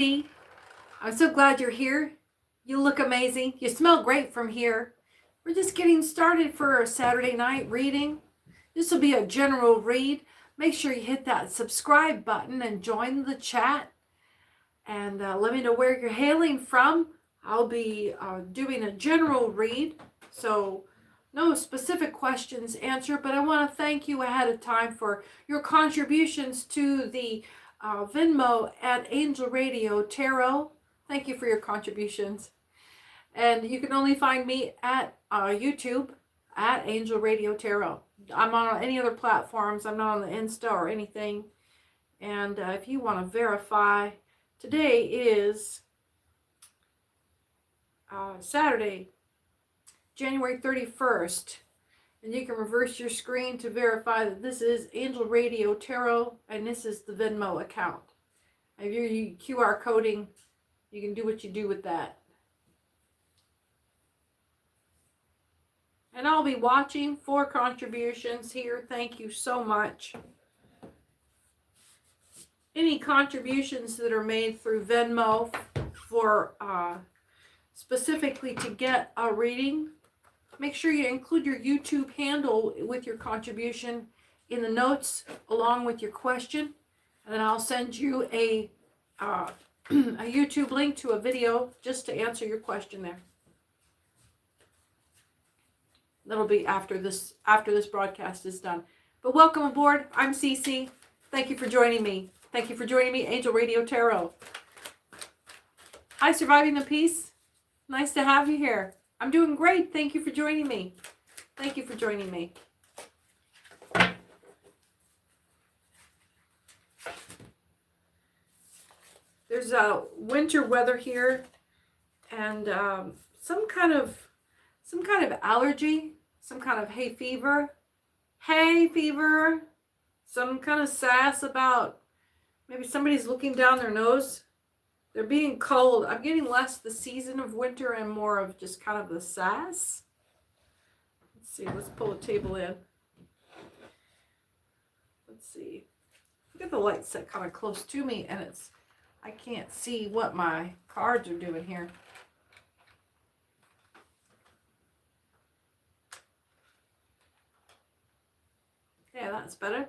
I'm so glad you're here. You look amazing. You smell great from here. We're just getting started for a Saturday night reading. This will be a general read. Make sure you hit that subscribe button and join the chat. And let me know where you're hailing from. I'll be doing a general read. So no specific questions answered, but I want to thank you ahead of time for your contributions to the Venmo at Angel Radio Tarot. Thank you for your contributions. And you can only find me at YouTube at Angel Radio Tarot. I'm on any other platforms. I'm not on the Insta or anything. And if you want to verify, today is Saturday, January 31st. And you can reverse your screen to verify that this is Angel Radio Tarot and this is the Venmo account. If you're QR coding, you can do what you do with that. And I'll be watching for contributions here. Thank you so much. Any contributions that are made through Venmo for specifically to get a reading, make sure you include your YouTube handle with your contribution in the notes along with your question. And then I'll send you a YouTube link to a video just to answer your question there. That'll be after this broadcast is done. But welcome aboard. I'm Cece. Thank you for joining me. Thank you for joining me, Angel Radio Tarot. Hi, Surviving the Peace. Nice to have you here. I'm doing great. Thank you for joining me. Thank you for joining me. There's winter weather here, and some kind of allergy, some kind of hay fever, some kind of sass about maybe somebody's looking down their nose. They're being cold. I'm getting less the season of winter and more of just kind of the sass. Let's see. Let's pull a table in. Let's see. Look at the light set kind of close to me, and I can't see what my cards are doing here. Yeah, that's better.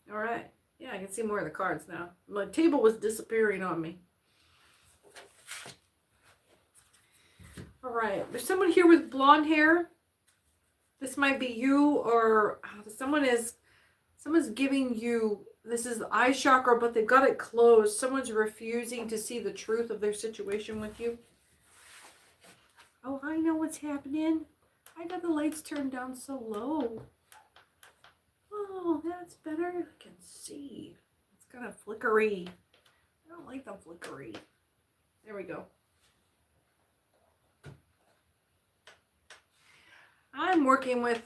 All right. Yeah, I can see more of the cards now. My table was disappearing on me. All right. There's someone here with blonde hair. This might be you, or someone's giving you, this is the eye chakra, but they've got it closed. Someone's refusing to see the truth of their situation with you. Oh, I know what's happening. I got the lights turned down so low. Oh, that's better. I can see. It's kind of flickery. I don't like the flickery. There we go. I'm working with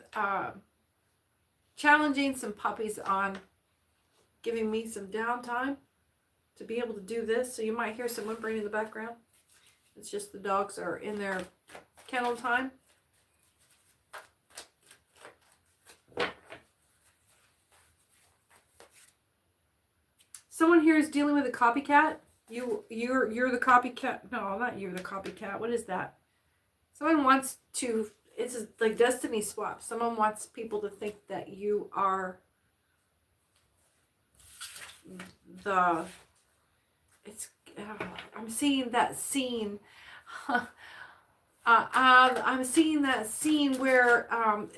challenging some puppies on giving me some downtime to be able to do this. So you might hear some whimpering in the background. It's just the dogs are in their kennel time. Someone here is dealing with a copycat. You're the copycat. No, not you're the copycat. What is that? Someone wants to, it's like destiny swap. Someone wants people to think that you are I'm seeing that scene. I'm seeing that scene where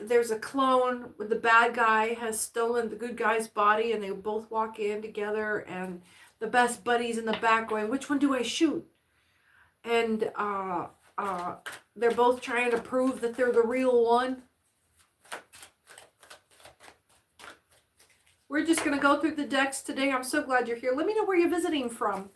there's a clone where the bad guy has stolen the good guy's body and they both walk in together and the best buddies in the back going, which one do I shoot? And they're both trying to prove that they're the real one. We're just going to go through the decks today. I'm so glad you're here. Let me know where you're visiting from.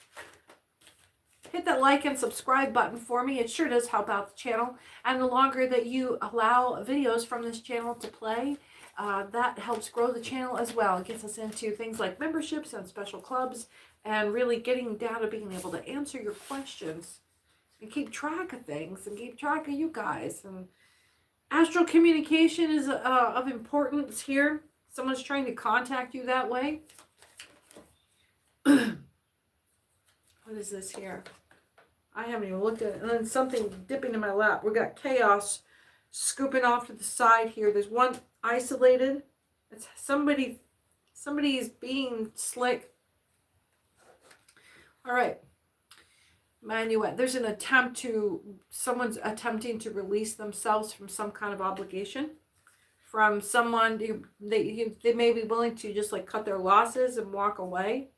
Hit that like and subscribe button for me. It sure does help out the channel. And the longer that you allow videos from this channel to play, that helps grow the channel as well. It gets us into things like memberships and special clubs and really getting down to being able to answer your questions and keep track of things and keep track of you guys. And astral communication is of importance here. Someone's trying to contact you that way. What is this here? I haven't even looked at it. And then something dipping in my lap. We got chaos scooping off to the side here. There's one isolated. It's somebody is being slick. All right. Minuet. There's an attempt to, someone's attempting to release themselves from some kind of obligation. From someone, they may be willing to just like cut their losses and walk away.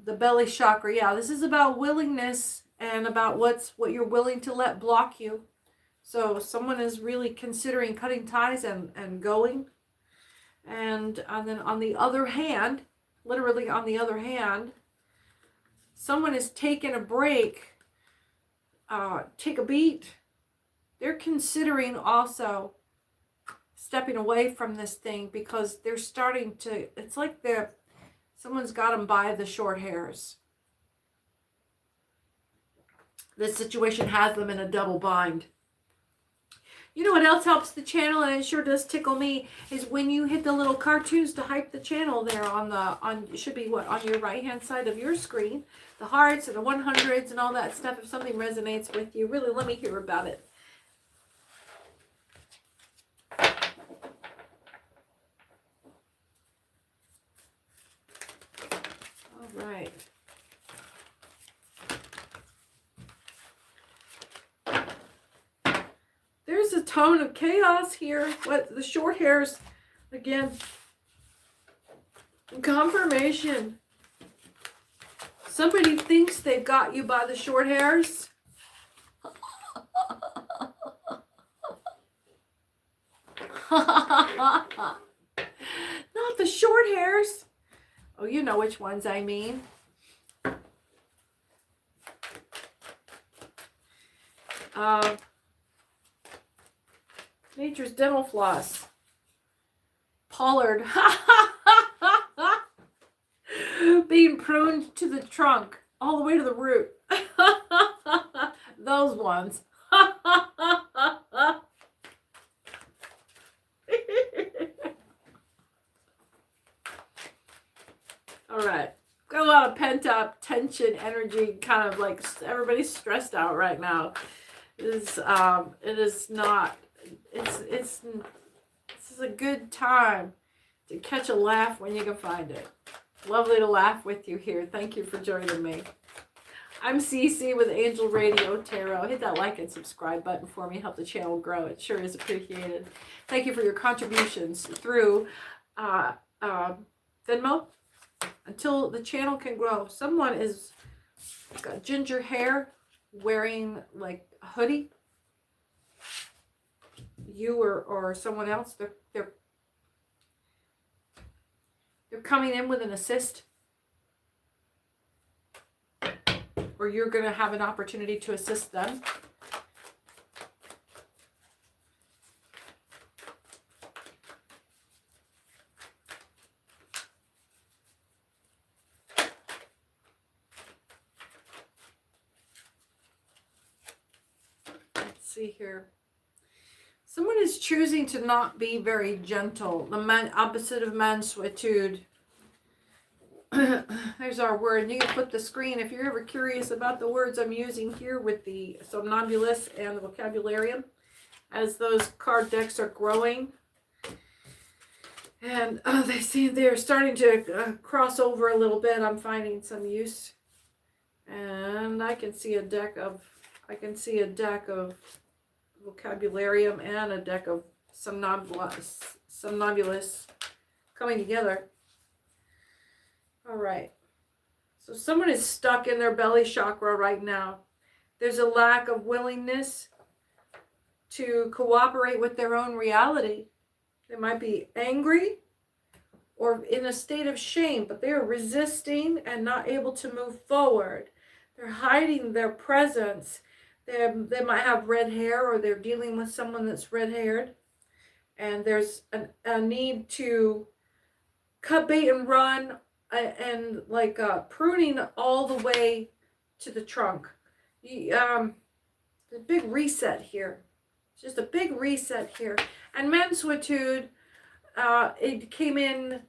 The belly chakra, yeah, this is about willingness and about what you're willing to let block you. So someone is really considering cutting ties and going. And then on the other hand, literally on the other hand, someone is taking a break, take a beat. They're considering also stepping away from this thing because they're starting to, it's like someone's got them by the short hairs. This situation has them in a double bind. You know what else helps the channel, and it sure does tickle me, is when you hit the little cartoons to hype the channel there on it should be what, on your right hand side of your screen, the hearts and the 100s and all that stuff. If something resonates with you, really let me hear about it. All right. There's a tone of chaos here. What, the short hairs again? Confirmation. Somebody thinks they've got you by the short hairs. Not the short hairs. Oh, you know which ones I mean. Nature's dental floss. Pollard. Being pruned to the trunk. All the way to the root. Those ones. All right. Got a lot of pent up tension, energy, kind of like everybody's stressed out right now. This is a good time to catch a laugh when you can find it. Lovely to laugh with you here. Thank you for joining me. I'm Cece with Angel Radio Tarot. Hit that like and subscribe button for me. Help the channel grow. It sure is appreciated. Thank you for your contributions through Venmo until the channel can grow. Someone is got ginger hair, wearing like a hoodie. You or someone else, they're coming in with an assist, or you're going to have an opportunity to assist them. Let's see here. Someone is choosing to not be very gentle. The opposite of mansuetude. There's our word. You can flip the screen if you're ever curious about the words I'm using here with the somnambulist and the vocabularium as those card decks are growing. And they see they're starting to cross over a little bit. I'm finding some use. And I can see a deck of vocabularium and a deck of somnambulists coming together. All right. So someone is stuck in their belly chakra right now. There's a lack of willingness to cooperate with their own reality. They might be angry or in a state of shame, but they are resisting and not able to move forward. They're hiding their presence. They might have red hair, or they're dealing with someone that's red-haired. And there's a need to cut bait and run, and like pruning all the way to the trunk. The big reset here. It's just a big reset here. And mansuetude, it came in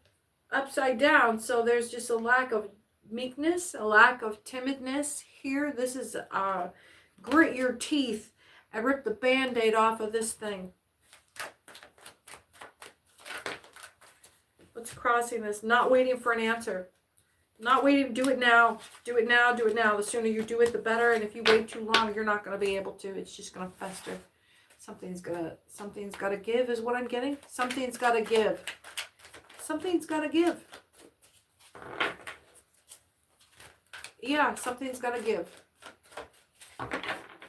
upside down, so there's just a lack of meekness, a lack of timidness here. This is grit your teeth and rip the band-aid off of this thing. What's crossing this? Not waiting for an answer. Not waiting. Do it now. Do it now. Do it now. The sooner you do it, the better. And if you wait too long, you're not going to be able to. It's just going to fester. Something's got to give is what I'm getting. Something's got to give. Something's got to give. Yeah, something's got to give.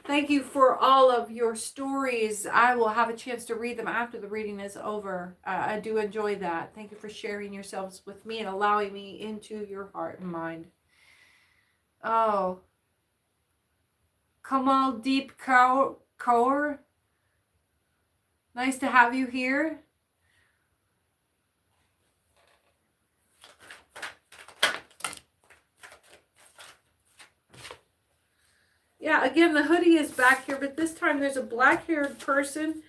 Thank you for all of your stories. I will have a chance to read them after the reading is over. I do enjoy that. Thank you for sharing yourselves with me and allowing me into your heart and mind. Oh. Kamal Deep Kaur. Nice to have you here. Yeah, again, the hoodie is back here, but this time there's a black-haired person,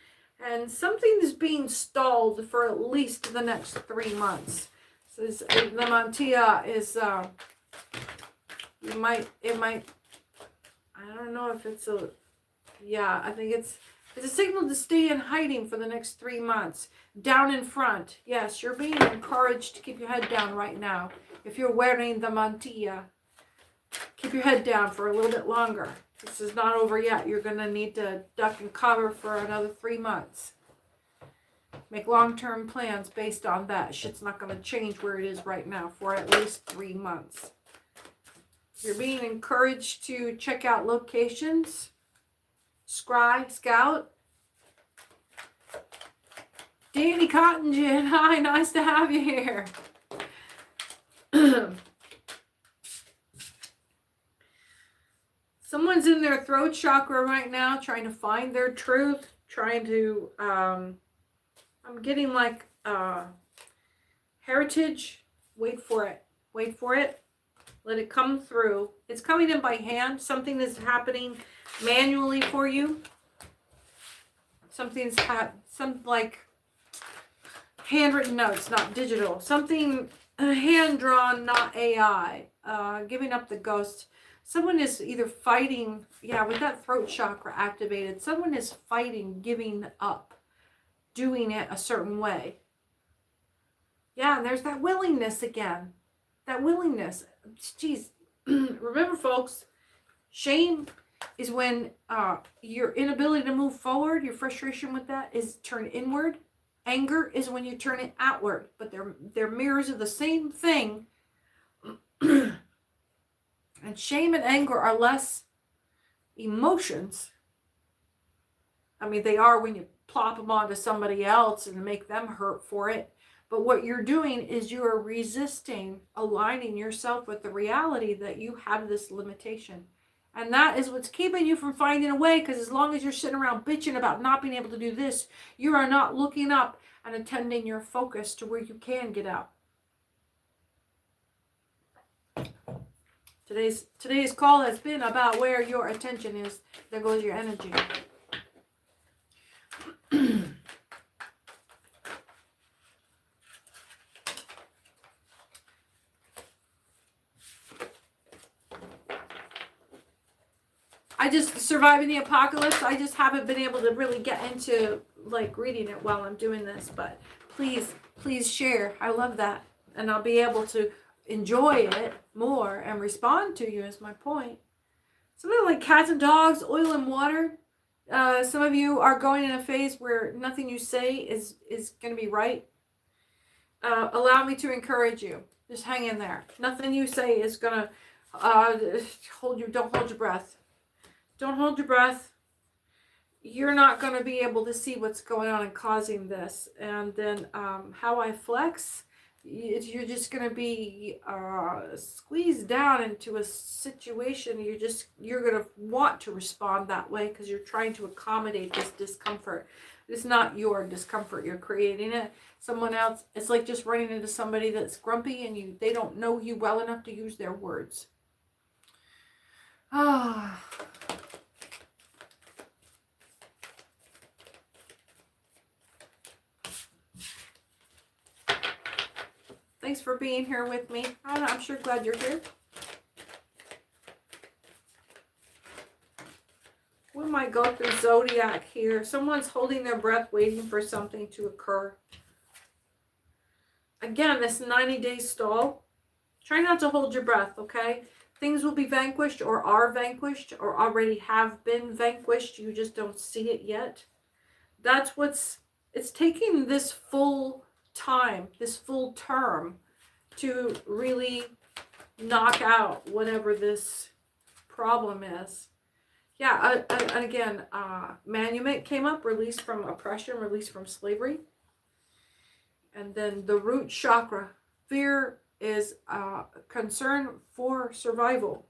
and something is being stalled for at least the next 3 months. So the mantilla is, it might, I don't know if it's a, yeah, I think it's a signal to stay in hiding for the next 3 months. Down in front, yes, you're being encouraged to keep your head down right now. If you're wearing the mantilla, keep your head down for a little bit longer. This is not over yet. You're going to need to duck and cover for another 3 months. Make long-term plans based on that. Shit's not going to change where it is right now for at least 3 months. You're being encouraged to check out locations. Scry, Scout. Danny Cotton Gin. Hi, nice to have you here. Someone's in their throat chakra right now, trying to find their truth, trying to, I'm getting like, heritage. Wait for it. Wait for it. Let it come through. It's coming in by hand. Something is happening manually for you. Something's some like handwritten notes, not digital. Something hand-drawn, not AI. Giving up the ghost. Someone is either fighting, yeah, with that throat chakra activated, someone is fighting, giving up, doing it a certain way. Yeah, and there's that willingness again. That willingness. Jeez. Remember, folks, shame is when your inability to move forward, your frustration with that is turned inward. Anger is when you turn it outward. But they're mirrors of the same thing. And shame and anger are less emotions. I mean, they are when you plop them onto somebody else and make them hurt for it. But what you're doing is you are resisting aligning yourself with the reality that you have this limitation. And that is what's keeping you from finding a way, because as long as you're sitting around bitching about not being able to do this, you are not looking up and attending your focus to where you can get out. Today's call has been about where your attention is. There goes your energy. I just surviving the apocalypse. I just haven't been able to really get into like reading it while I'm doing this. But please share. I love that, and I'll be able to enjoy it more and respond to you is my point. Something like cats and dogs, oil and water. Some of you are going in a phase where nothing you say is going to be right. Allow me to encourage you. Just hang in there. Nothing you say is going to don't hold your breath. Don't hold your breath. You're not going to be able to see what's going on and causing this. And then how I flex, you're just going to be squeezed down into a situation. You're going to want to respond that way because you're trying to accommodate this discomfort. It's not your discomfort. You're creating it. Someone else, it's like just running into somebody that's grumpy and they don't know you well enough to use their words. Ah. Thanks for being here with me. I'm sure glad you're here. We might go through zodiac here. Someone's holding their breath, waiting for something to occur. Again, this 90-day stall. Try not to hold your breath, okay? Things will be vanquished or are vanquished or already have been vanquished. You just don't see it yet. That's what's, it's taking this full time, this full term to really knock out whatever this problem is. Yeah, and again, manument came up, release from oppression, release from slavery. And then the root chakra, fear is concern for survival.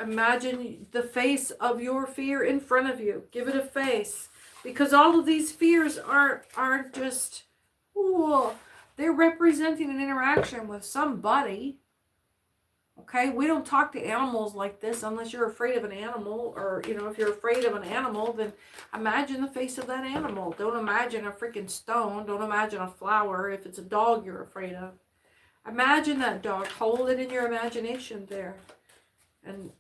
Imagine the face of your fear in front of you. Give it a face. Because all of these fears aren't just, ooh, they're representing an interaction with somebody. Okay, we don't talk to animals like this unless you're afraid of an animal, or, you know, if you're afraid of an animal, then imagine the face of that animal. Don't imagine a freaking stone. Don't imagine a flower. If it's a dog you're afraid of, imagine that dog. Hold it in your imagination there, and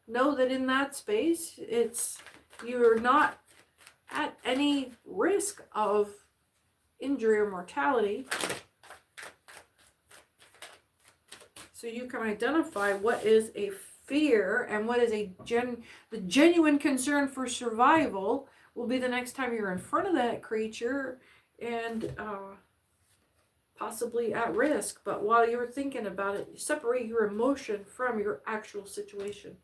know that in that space, you're not at any risk of injury or mortality. So you can identify what is a fear and what is the genuine concern for survival will be the next time you're in front of that creature and possibly at risk. But while you're thinking about it, you separate your emotion from your actual situation.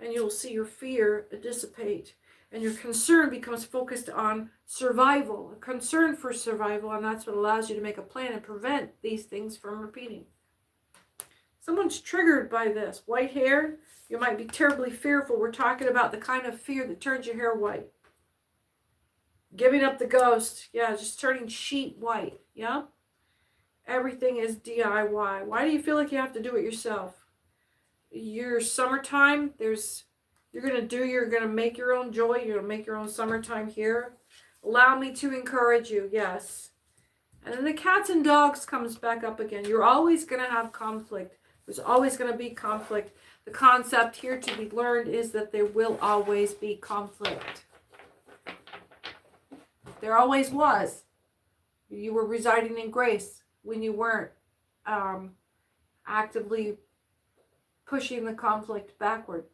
And you'll see your fear dissipate. And your concern becomes focused on survival, a concern for survival. And that's what allows you to make a plan and prevent these things from repeating. Someone's triggered by this. White hair, you might be terribly fearful. We're talking about the kind of fear that turns your hair white. Giving up the ghost. Yeah, just turning sheet white. Yeah? Everything is DIY. Why do you feel like you have to do it yourself? Your summertime, you're going to make your own joy. You're going to make your own summertime here. Allow me to encourage you. Yes. And then the cats and dogs comes back up again. You're always going to have conflict. There's always going to be conflict. The concept here to be learned is that there will always be conflict. There always was. You were residing in grace when you weren't actively pushing the conflict backward.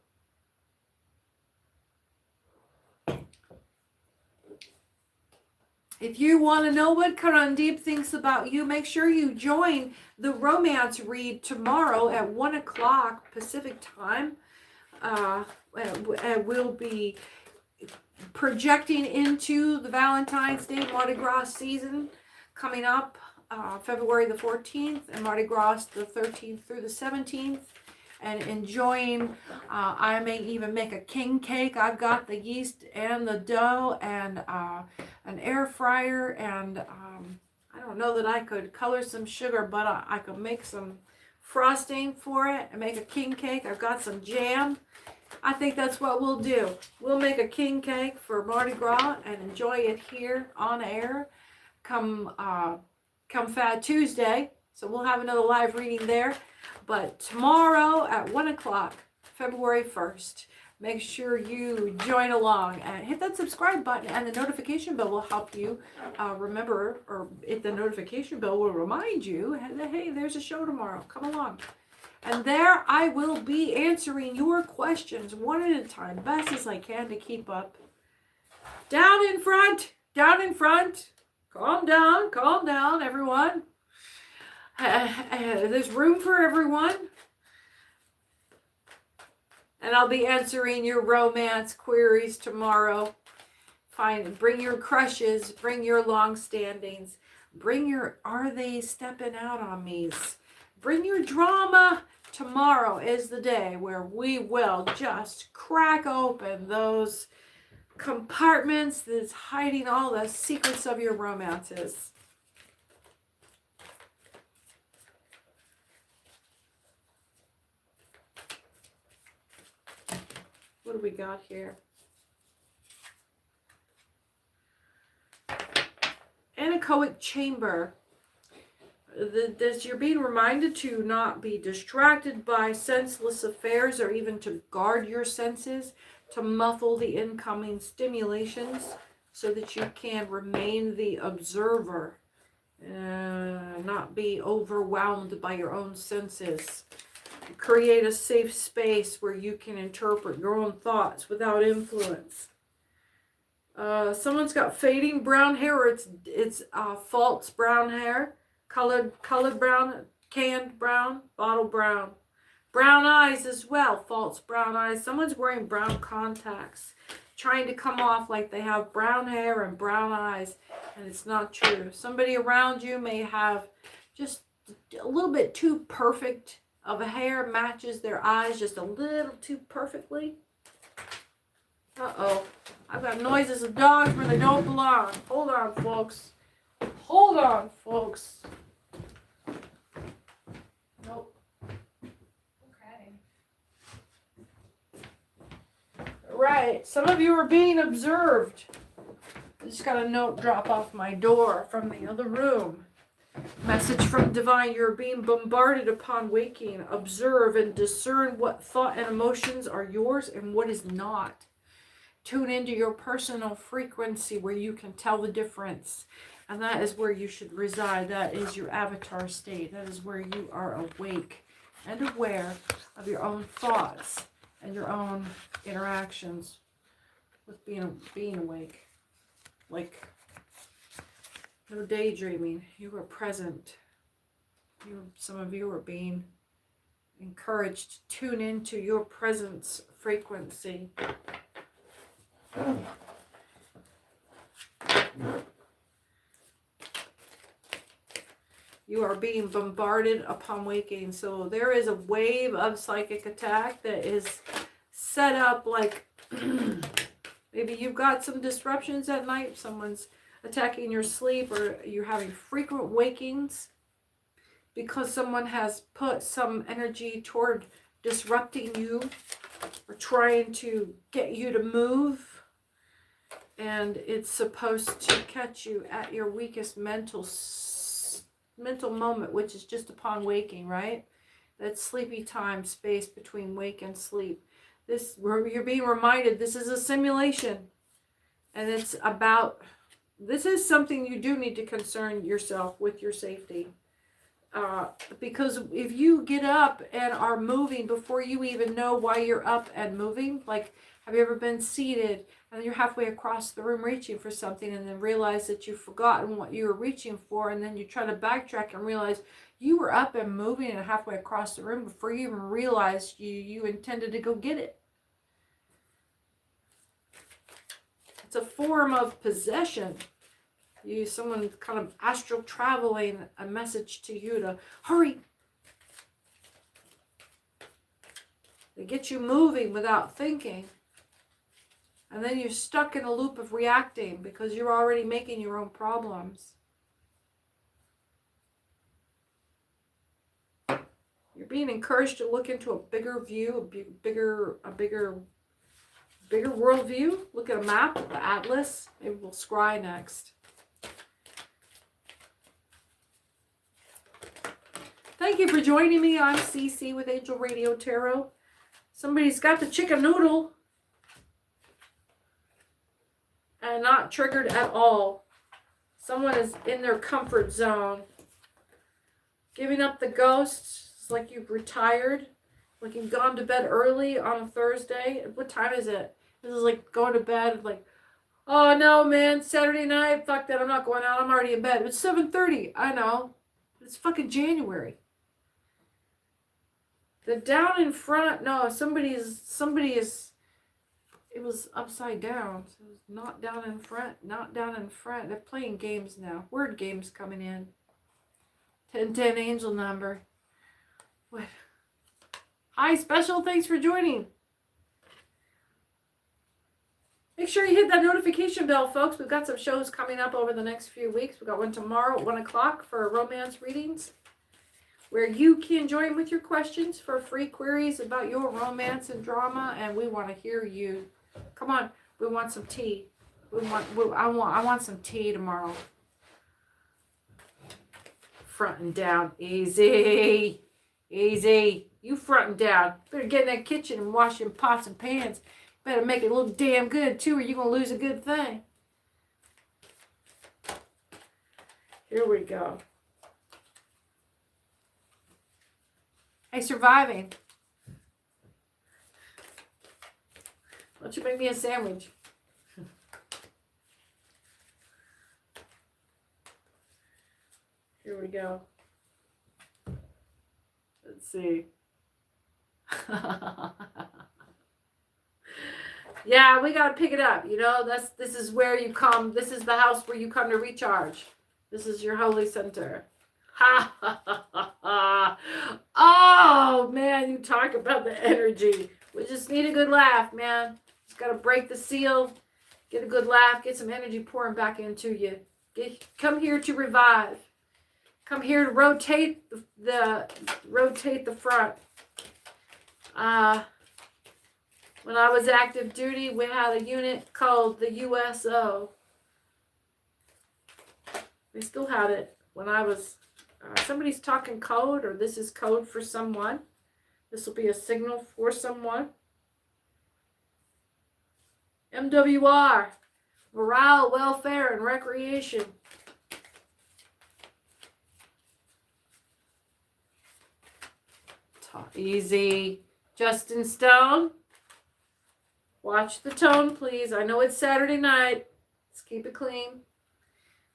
If you want to know what Karandeep thinks about you, make sure you join the romance read tomorrow at 1 o'clock Pacific time. And we'll be projecting into the Valentine's Day Mardi Gras season coming up February the 14th and Mardi Gras the 13th through the 17th. And enjoying, I may even make a king cake. I've got the yeast and the dough and an air fryer, and I don't know that I could color some sugar, but I could make some frosting for it and make a king cake. I've got some jam. I think that's what we'll do. We'll make a king cake for Mardi Gras and enjoy it here on air come Fat Tuesday. So we'll have another live reading there. But tomorrow at 1 o'clock, February 1st, make sure you join along and hit that subscribe button, and the notification bell will help you remember, or if the notification bell will remind you that, hey, there's a show tomorrow. Come along. And there I will be answering your questions one at a time, best as I can to keep up. Down in front, down in front. Calm down, everyone. There's room for everyone. And I'll be answering your romance queries tomorrow. Bring your crushes, bring your long standings, bring your are they stepping out on me's. Bring your drama. Tomorrow is the day where we will just crack open those compartments that's hiding all the secrets of your romances. What do we got here? Anechoic chamber. you're being reminded to not be distracted by senseless affairs, or even to guard your senses, to muffle the incoming stimulations so that you can remain the observer, not be overwhelmed by your own senses. Create a safe space where you can interpret your own thoughts without influence. Someone's got fading brown hair, or it's false brown hair, colored brown, canned brown, bottle brown. Brown eyes as well, false brown eyes. Someone's wearing brown contacts, trying to come off like they have brown hair and brown eyes, and it's not true. Somebody around you may have just a little bit too perfect of a hair, matches their eyes just a little too perfectly. Uh-oh. I've got noises of dogs where they don't belong. Hold on, folks. Hold on, folks. Nope. Okay. Right. Some of you are being observed. I just got a note drop off my door from the other room. Message from Divine. You're being bombarded upon waking. Observe and discern what thought and emotions are yours and what is not. Tune into your personal frequency where you can tell the difference. And that is where you should reside. That is your avatar state. That is where you are awake and aware of your own thoughts and your own interactions with being awake. Like, no daydreaming. You are present. Some of you are being encouraged to tune into your presence frequency. You are being bombarded upon waking. So there is a wave of psychic attack that is set up like maybe you've got some disruptions at night. Someone's attacking your sleep, or you're having frequent wakings because someone has put some energy toward disrupting you or trying to get you to move. And it's supposed to catch you at your weakest mental moment, which is just upon waking, right? That sleepy time space between wake and sleep. You're being reminded this is a simulation. And it's about, this is something you do need to concern yourself with your safety. Because if you get up and are moving before you even know why you're up and moving, like, have you ever been seated and you're halfway across the room reaching for something and then realize that you've forgotten what you were reaching for, and then you try to backtrack and realize you were up and moving and halfway across the room before you even realized you intended to go get it? It's a form of possession. Someone kind of astral traveling a message to you to hurry. They get you moving without thinking. And then you're stuck in a loop of reacting because you're already making your own problems. You're being encouraged to look into a bigger view, a bigger worldview. Look at a map, the atlas. Maybe we'll scry next. Thank you for joining me. I'm CC with Angel Radio Tarot. Somebody's got the chicken noodle and not triggered at all. Someone is in their comfort zone. Giving up the ghosts. It's like you've retired. Like you've gone to bed early on a Thursday. What time is it? This is like going to bed. Like, oh no, man, Saturday night. Fuck that. I'm not going out. I'm already in bed. It's 7:30. I know. It's fucking January. The down in front. No, somebody is. It was upside down. So it was not down in front. Not down in front. They're playing games now. Word games coming in. 1010 angel number. What? Hi, special. Thanks for joining. Make sure you hit that notification bell, folks. We've got some shows coming up over the next few weeks. We've got one tomorrow at 1 o'clock for romance readings, where you can join with your questions for free queries about your romance and drama, and we want to hear you. Come on, we want some tea. I want some tea tomorrow. fronting down. Easy. Easy. You fronting down. Better get in that kitchen and wash your pots and pans. Better make it look damn good, too, or you're going to lose a good thing. Here we go. Hey, surviving. Why don't you make me a sandwich? Here we go. Let's see. Yeah, we got to pick it up. You know, this is where you come. This is the house where you come to recharge. This is your holy center. Ha ha ha ha ha. Oh, man, you talk about the energy. We just need a good laugh, man. Just got to break the seal. Get a good laugh. Get some energy pouring back into you. Come here to revive. Come here to rotate the front. When I was active duty, we had a unit called the USO. We still had it when I was. Somebody's talking code, or this is code for someone. This will be a signal for someone. MWR, morale, welfare, and recreation. Easy. Justin Stone. Watch the tone, please. I know it's Saturday night. Let's keep it clean.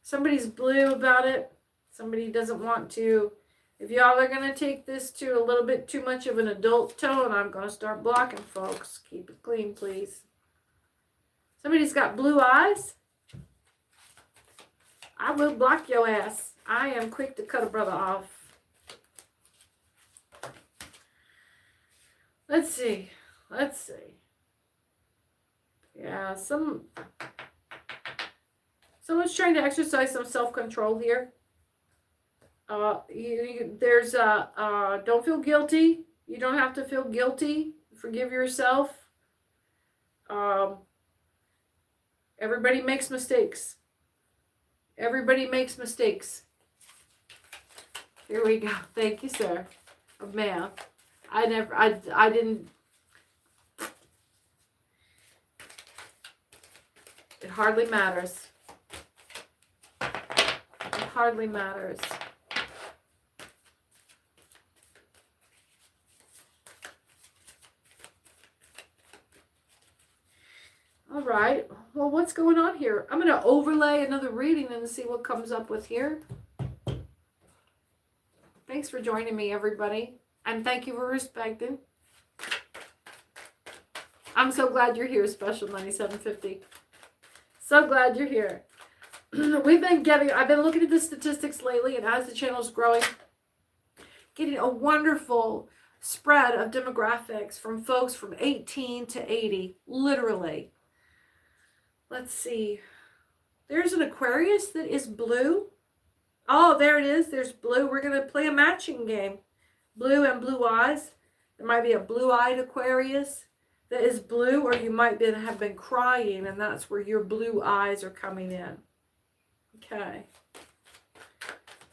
Somebody's blue about it. Somebody doesn't want to. If y'all are going to take this to a little bit too much of an adult tone, I'm going to start blocking folks. Keep it clean, please. Somebody's got blue eyes. I will block your ass. I am quick to cut a brother off. Let's see. Yeah, someone's trying to exercise some self-control here. Don't feel guilty. You don't have to feel guilty. Forgive yourself. Everybody makes mistakes. Everybody makes mistakes. Here we go. Thank you, sir. Oh, ma'am. I didn't. It hardly matters. It hardly matters. All right. Well, what's going on here? I'm going to overlay another reading and see what comes up with here. Thanks for joining me, everybody. And thank you for respecting. I'm so glad you're here, Special 9750. So glad you're here. I've been looking at the statistics lately, and as the channel's growing, getting a wonderful spread of demographics from folks from 18 to 80, literally. Let's see. There's an Aquarius that is blue. Oh, there it is. There's blue. We're going to play a matching game. Blue and blue eyes. There might be a blue-eyed Aquarius that is blue, or you might have been crying, and that's where your blue eyes are coming in. Okay.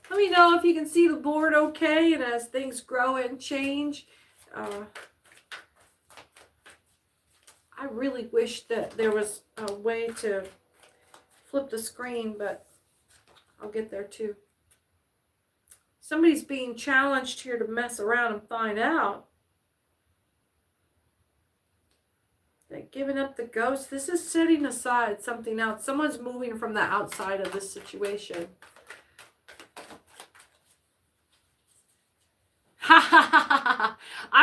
Let me know if you can see the board okay, and as things grow and change. I really wish that there was a way to flip the screen, but I'll get there too. Somebody's being challenged here to mess around and find out. They're giving up the ghost. This is setting aside something else. Someone's moving from the outside of this situation. I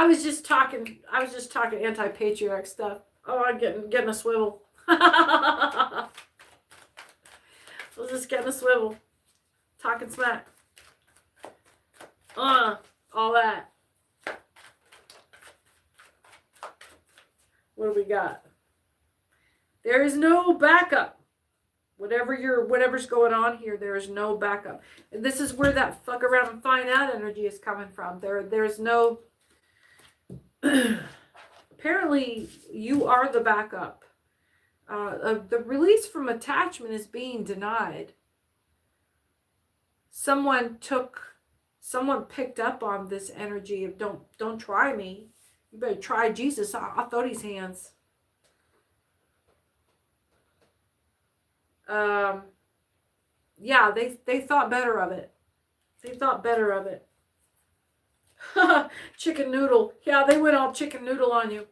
was just talking anti-patriarch stuff. Oh, I'm getting a swivel. I was just getting a swivel. Talking smack. All that. What do we got? There is no backup. Whatever's going on here, there is no backup. And this is where that fuck around and find out energy is coming from. There's no. Apparently, you are the backup. The release from attachment is being denied. Someone took someone picked up on this energy of don't try me. You better try Jesus. I thought his hands. Yeah, they thought better of it. They thought better of it. Chicken noodle. Yeah, they went all chicken noodle on you.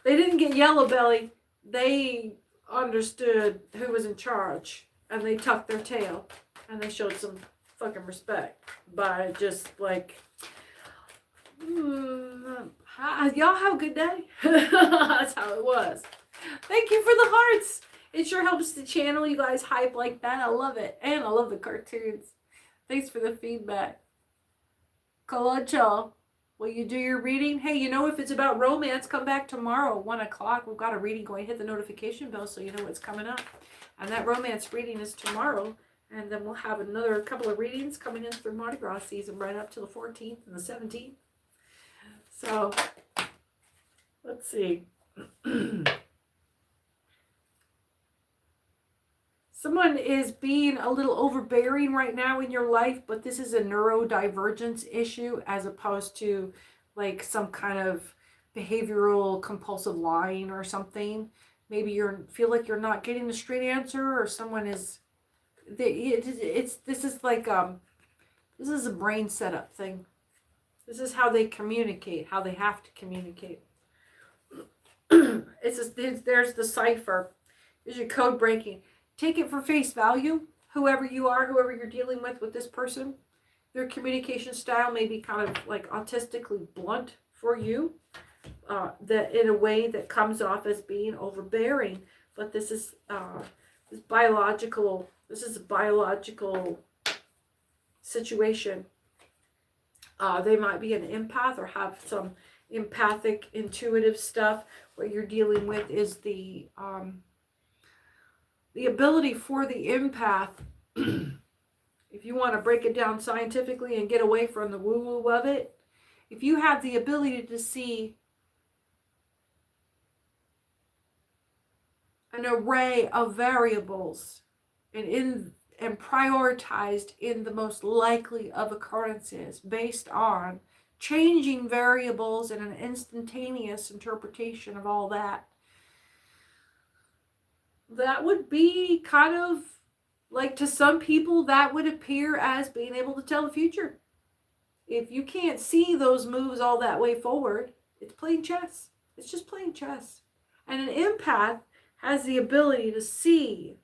They didn't get yellow belly. They understood who was in charge. And they tucked their tail. And they showed some fucking respect by just like, y'all have a good day. That's how it was. Thank you for the hearts. It sure helps the channel. You guys hype like that. I love it. And I love the cartoons. Thanks for the feedback. Kolocho, will you do your reading? Hey, you know, if it's about romance, come back tomorrow, 1 o'clock. We've got a reading going. Hit the notification bell so you know what's coming up. And that romance reading is tomorrow. And then we'll have another couple of readings coming in through Mardi Gras season right up to the 14th and the 17th. So, let's see. Someone is being a little overbearing right now in your life, but this is a neurodivergence issue as opposed to like some kind of behavioral compulsive lying or something. Maybe you feel like you're not getting a straight answer, or someone is. This is like this is a brain setup thing. This is how they communicate, how they have to communicate. There's the cipher. There's your code breaking. Take it for face value. Whoever you are, whoever you're dealing with this person, their communication style may be kind of like autistically blunt for you, that in a way that comes off as being overbearing. But this is biological. This is a biological situation. They might be an empath or have some empathic, intuitive stuff. What you're dealing with is the ability for the empath, if you want to break it down scientifically and get away from the woo-woo of it, if you have the ability to see an array of variables and prioritized in the most likely of occurrences based on changing variables and an instantaneous interpretation of all that, that would be kind of like, to some people, that would appear as being able to tell the future. If you can't see those moves all that way forward, it's playing chess. It's just playing chess. And an empath has the ability to see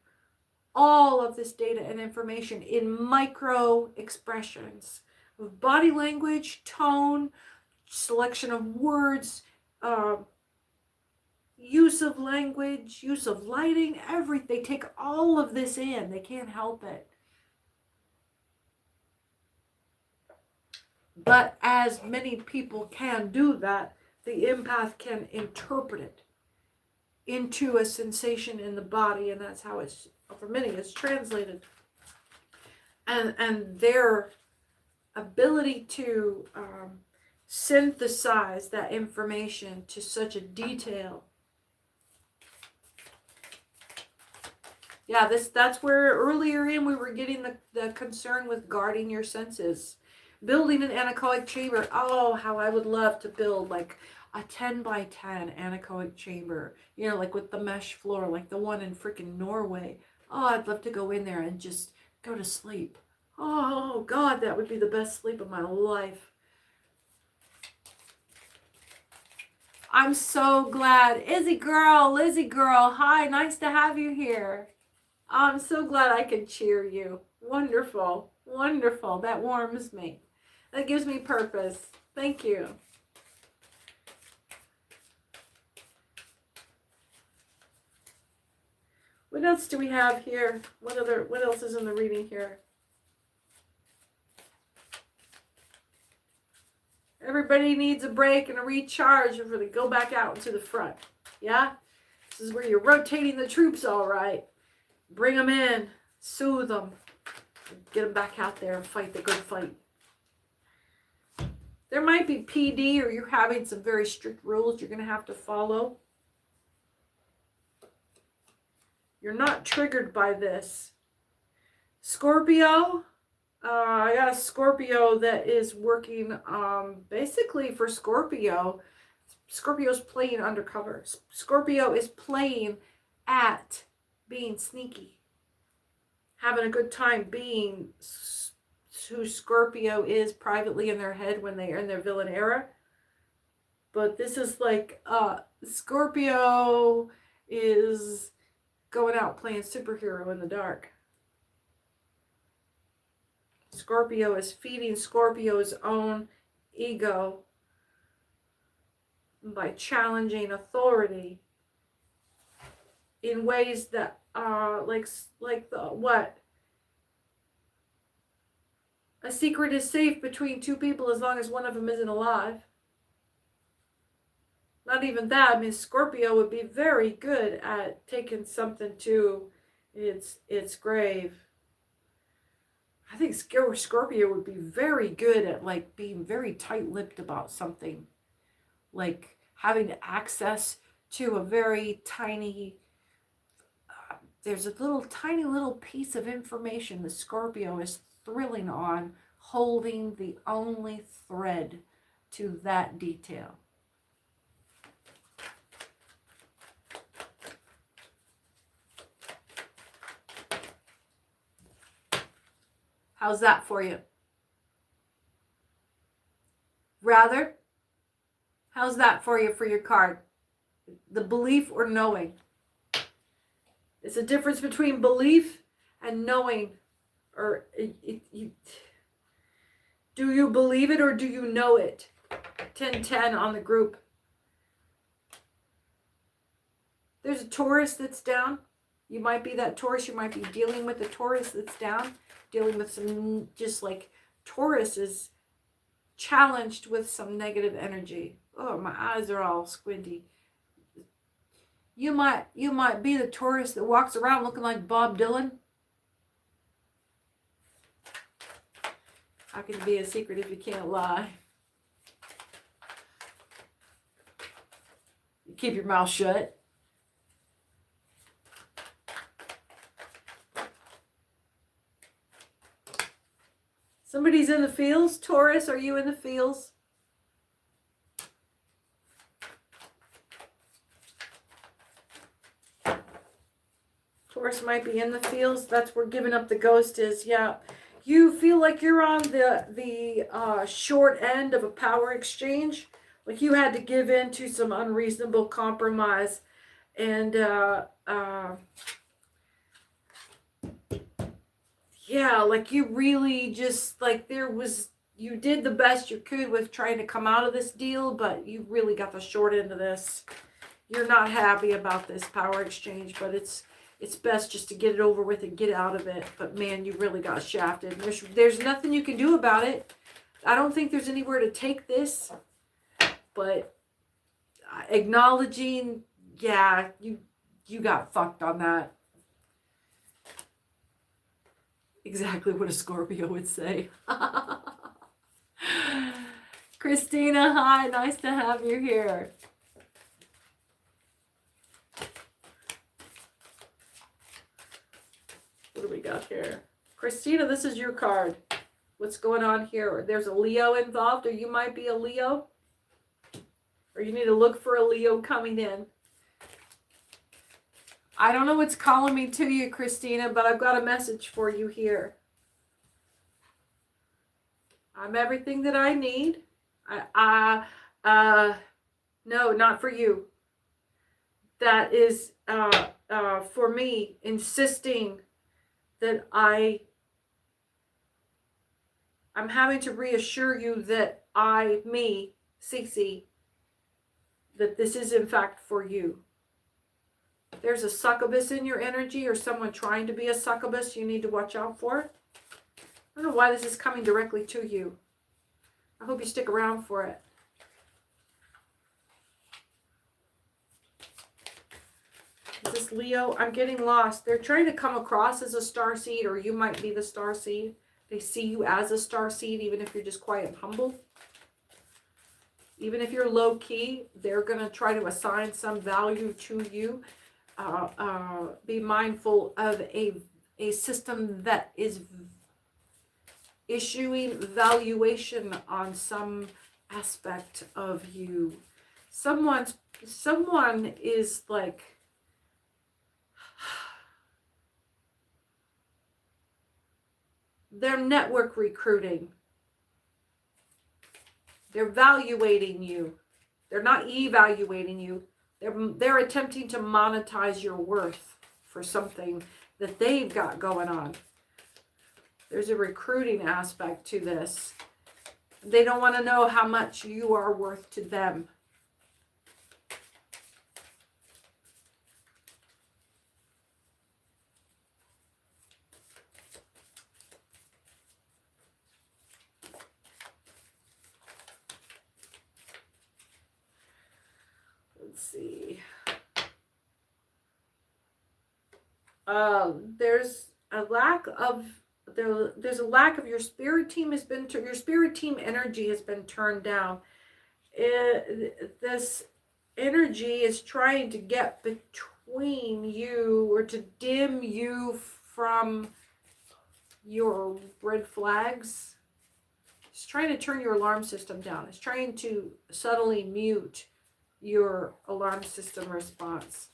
all of this data and information in micro expressions of body language, tone, selection of words, use of language, use of lighting, everything. They take all of this in. They can't help it. But as many people can do that, the empath can interpret it into a sensation in the body, and that's how it's, for many, it's translated. And their ability to synthesize that information to such a detail. Yeah, that's where earlier in we were getting the concern with guarding your senses. Building an anechoic chamber. Oh, how I would love to build like a 10 by 10 anechoic chamber. You know, like with the mesh floor, like the one in freaking Norway. Oh, I'd love to go in there and just go to sleep. Oh, God, that would be the best sleep of my life. I'm so glad. Lizzie girl, hi, nice to have you here. I'm so glad I could cheer you. Wonderful, wonderful. That warms me. That gives me purpose. Thank you. What else do we have here? What else is in the reading here? Everybody needs a break and a recharge before they go back out into the front. Yeah? This is where you're rotating the troops, all right. Bring them in, soothe them, get them back out there and fight the good fight. There might be PD, or you're having some very strict rules you're going to have to follow. You're not triggered by this. Scorpio, I got a Scorpio that is working basically for Scorpio. Scorpio's playing undercover. Scorpio is playing at being sneaky, having a good time being who Scorpio is privately in their head when they are in their villain era. But this is like Scorpio is going out playing superhero in the dark. Scorpio is feeding Scorpio's own ego by challenging authority in ways that like the what? A secret is safe between two people as long as one of them isn't alive. Not even that. I mean, Scorpio would be very good at taking something to its grave. I think Scorpio would be very good at like being very tight-lipped about something, like having access to a very tiny. There's a tiny little piece of information the Scorpio is thrilling on, holding the only thread to that detail. How's that for you? Rather, how's that for you for your card? The belief or knowing? It's a difference between belief and knowing. Or do you believe it or do you know it? 10-10 on the group. There's a Taurus that's down. You might be that Taurus. You might be dealing with a Taurus that's down. Dealing with some, just like Taurus is challenged with some negative energy. Oh, my eyes are all squinty. You might be the Taurus that walks around looking like Bob Dylan. How can it be a secret if you can't lie? You keep your mouth shut. Somebody's in the fields. Taurus, are you in the fields? Taurus might be in the fields. That's where giving up the ghost is. Yeah. You feel like you're on the short end of a power exchange. Like you had to give in to some unreasonable compromise. And yeah, like you really just, like you did the best you could with trying to come out of this deal, but you really got the short end of this. You're not happy about this power exchange, but it's best just to get it over with and get out of it. But man, you really got shafted. There's nothing you can do about it. I don't think there's anywhere to take this, but acknowledging, yeah, you got fucked on that. Exactly what a Scorpio would say. Christina, hi, nice to have you here. What do we got here? Christina, this is your card. What's going on here? There's a Leo involved, or you might be a Leo. Or you need to look for a Leo coming in. I don't know what's calling me to you, Christina, but I've got a message for you here. I'm everything that I need. No, not for you. That is for me, insisting that I'm having to reassure you that me, Cece, that this is in fact for you. If there's a succubus in your energy or someone trying to be a succubus, you need to watch out for it. I don't know why this is coming directly to you. I hope you stick around for it. Is this Leo? I'm getting lost. They're trying to come across as a starseed, or you might be the starseed. They see you as a starseed, even if you're just quiet and humble. Even if you're low key, they're going to try to assign some value to you. Be mindful of a system that is issuing valuation on some aspect of you. Someone is like, they're network recruiting. They're evaluating you. They're not evaluating you. They're attempting to monetize your worth for something that they've got going on. There's a recruiting aspect to this. They don't want to know how much you are worth to them. Let's see. There's a lack of your spirit team your spirit team energy has been turned down. This energy is trying to get between you, or to dim you from your red flags. It's trying to turn your alarm system down. It's trying to subtly mute your alarm system response.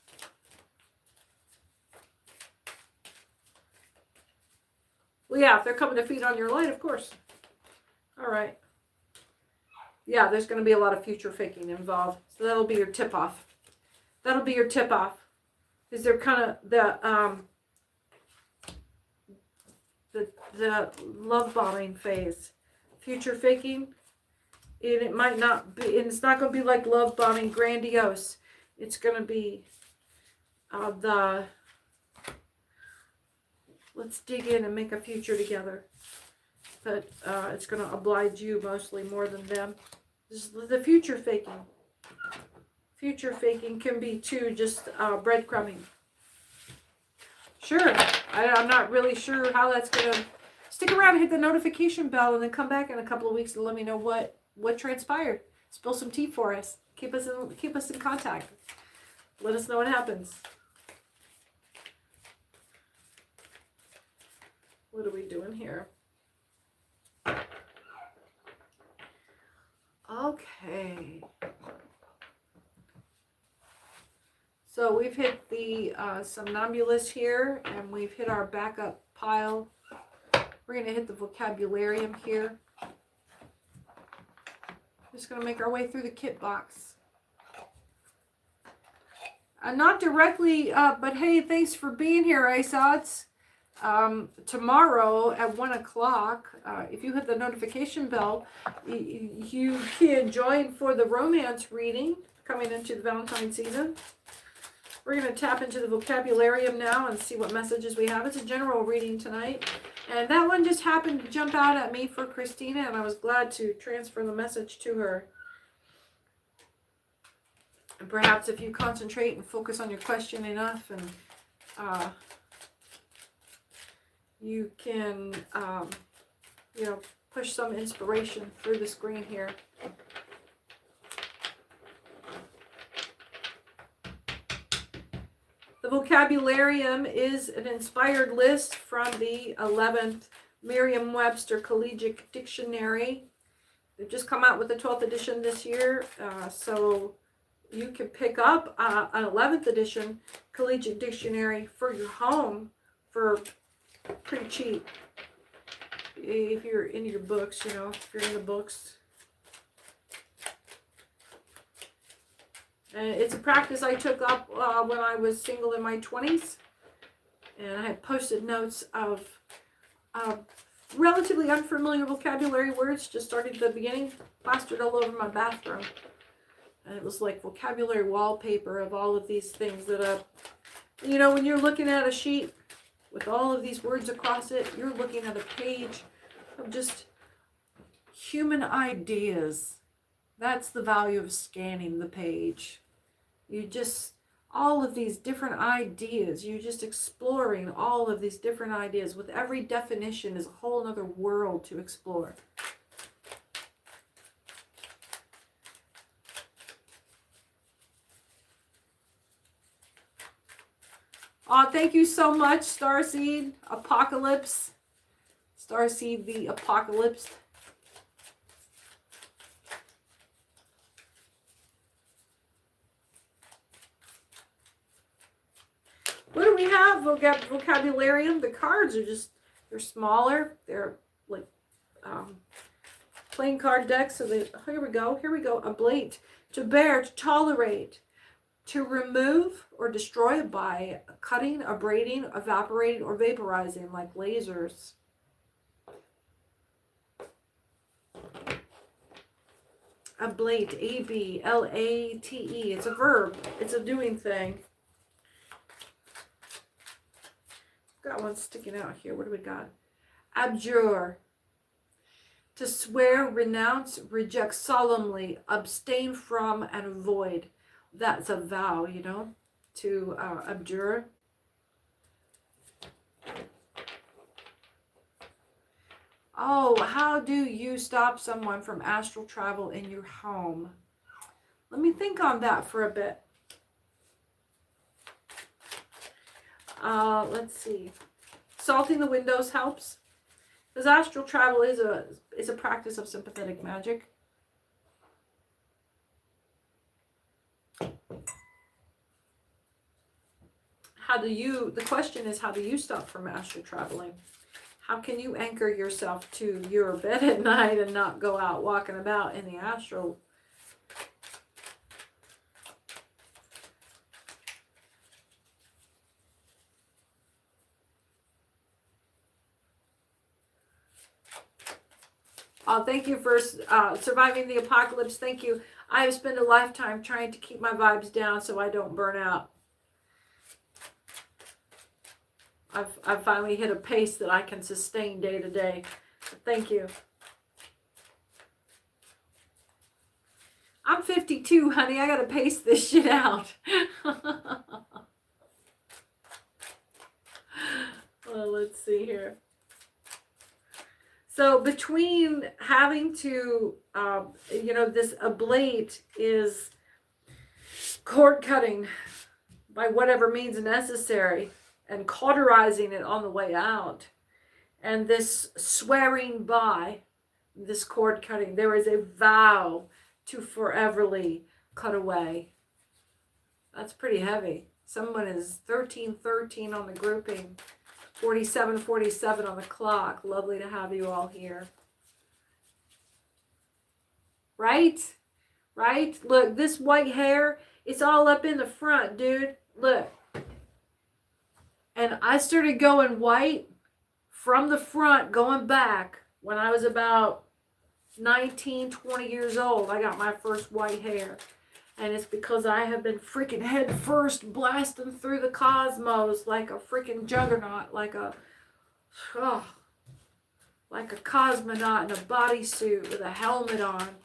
Well, yeah, if they're coming to feed on your light, of course. All right. Yeah, there's going to be a lot of future faking involved. So that'll be your tip-off. That'll be your tip-off. Because they're kind of the love bombing phase. Future faking. And it might not be, and it's not going to be like love bombing grandiose. It's going to be let's dig in and make a future together. But it's going to oblige you mostly more than them. This is the future faking. Future faking can be too just breadcrumbing. Sure. I'm not really sure how that's going to... Stick around and hit the notification bell, and then come back in a couple of weeks and let me know what transpired. Spill some tea for us. Keep us in contact. Let us know what happens. What are we doing here? Okay. So we've hit the somnambulist here, and we've hit our backup pile. We're going to hit the vocabularium here. Just going to make our way through the kit box. Not directly, but hey, thanks for being here, Isots. Tomorrow at 1 o'clock, if you hit the notification bell, you can join for the romance reading coming into the Valentine season. We're going to tap into the vocabularium now and see what messages we have. It's a general reading tonight. And that one just happened to jump out at me for Christina, and I was glad to transfer the message to her. And perhaps if you concentrate and focus on your question enough, and you can, push some inspiration through the screen here. The vocabularium is an inspired list from the 11th Merriam-Webster Collegiate Dictionary. They've just come out with the 12th edition this year, so you can pick up an 11th edition Collegiate Dictionary for your home for pretty cheap. If you're into your books, if you're in the books. And it's a practice I took up when I was single in my 20s. And I had posted notes of relatively unfamiliar vocabulary words, just starting at the beginning, plastered all over my bathroom. And it was like vocabulary wallpaper of all of these things that, when you're looking at a sheet with all of these words across it, you're looking at a page of just human ideas. That's the value of scanning the page. All of these different ideas, you're just exploring all of these different ideas. With every definition is a whole other world to explore. Thank you so much, Starseed, Apocalypse. Starseed the Apocalypse. What do we have? Vocabularium. The cards are just, they're smaller. They're like plain card decks. So they, here we go. Ablate. To bear, to tolerate. To remove or destroy by cutting, abrading, evaporating, or vaporizing like lasers. Ablate, A-B-L-A-T-E. It's a verb. It's a doing thing. Got one sticking out here. What do we got? Abjure. To swear, renounce, reject solemnly, abstain from, and avoid. That's a vow, you know, to abjure. Oh, how do you stop someone from astral travel in your home? Let me think on that for a bit. Let's see. Salting the windows helps. Because astral travel is a practice of sympathetic magic. The question is, how do you stop from astral traveling? How can you anchor yourself to your bed at night and not go out walking about in the astral? Thank you for surviving the apocalypse. Thank you. I have spent a lifetime trying to keep my vibes down so I don't burn out. I've finally hit a pace that I can sustain day to day. Thank you. I'm 52, honey. I got to pace this shit out. Well, let's see here. So between having to, this ablate is cord cutting by whatever means necessary and cauterizing it on the way out. And this swearing by this cord cutting, there is a vow to foreverly cut away. That's pretty heavy. Someone is 1313 on the grouping. 4747 on the clock. Lovely to have you all here. Right? Right? Look, this white hair, it's all up in the front, dude. Look. And I started going white from the front, going back when I was about 19, 20 years old. I got my first white hair. And it's because I have been freaking head first blasting through the cosmos like a freaking juggernaut, like a cosmonaut in a bodysuit with a helmet on.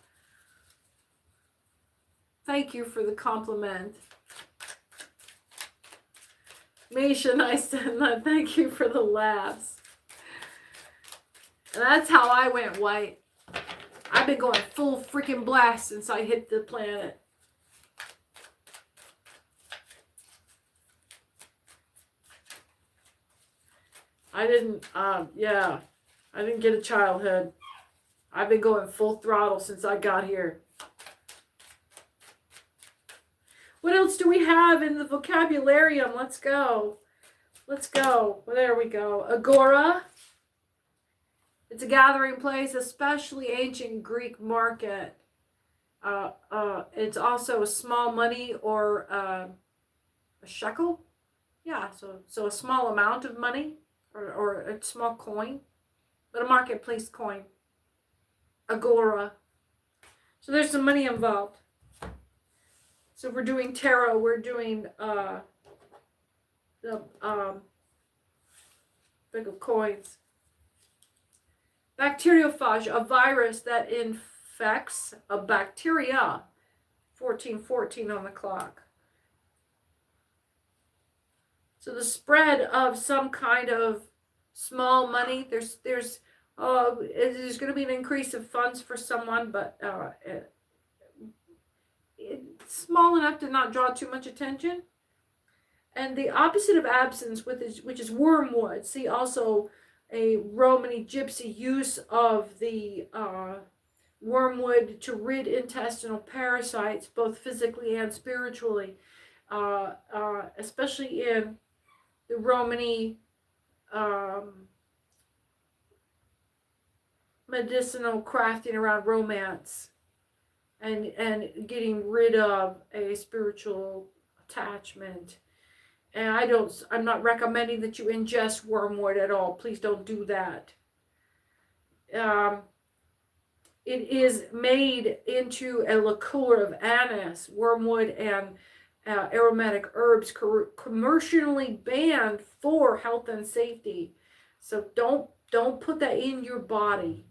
Thank you for the compliment. Misha, nice to thank you for the laughs. And that's how I went white. I've been going full freaking blast since I hit the planet. I didn't get a childhood. I've been going full throttle since I got here. What else do we have in the vocabularium? Let's go. Well, there we go. Agora. It's a gathering place, especially ancient Greek market. It's also a small money or a shekel. Yeah, so a small amount of money or a small coin, but a marketplace coin. Agora. So there's some money involved. So if we're doing tarot, we're doing the big of coins. Bacteriophage, a virus that infects a bacteria. 1414 on the clock. So the spread of some kind of small money. There's going to be an increase of funds for someone, but it's small enough to not draw too much attention. And the opposite of absence, which is wormwood. See also a Romany gypsy use of the wormwood to rid intestinal parasites, both physically and spiritually, especially in the Romany medicinal crafting around romance and getting rid of a spiritual attachment. And I'm not recommending that you ingest wormwood at all. Please don't do that. It is made into a liqueur of anise, wormwood, and aromatic herbs, commercially banned for health and safety. So don't put that in your body.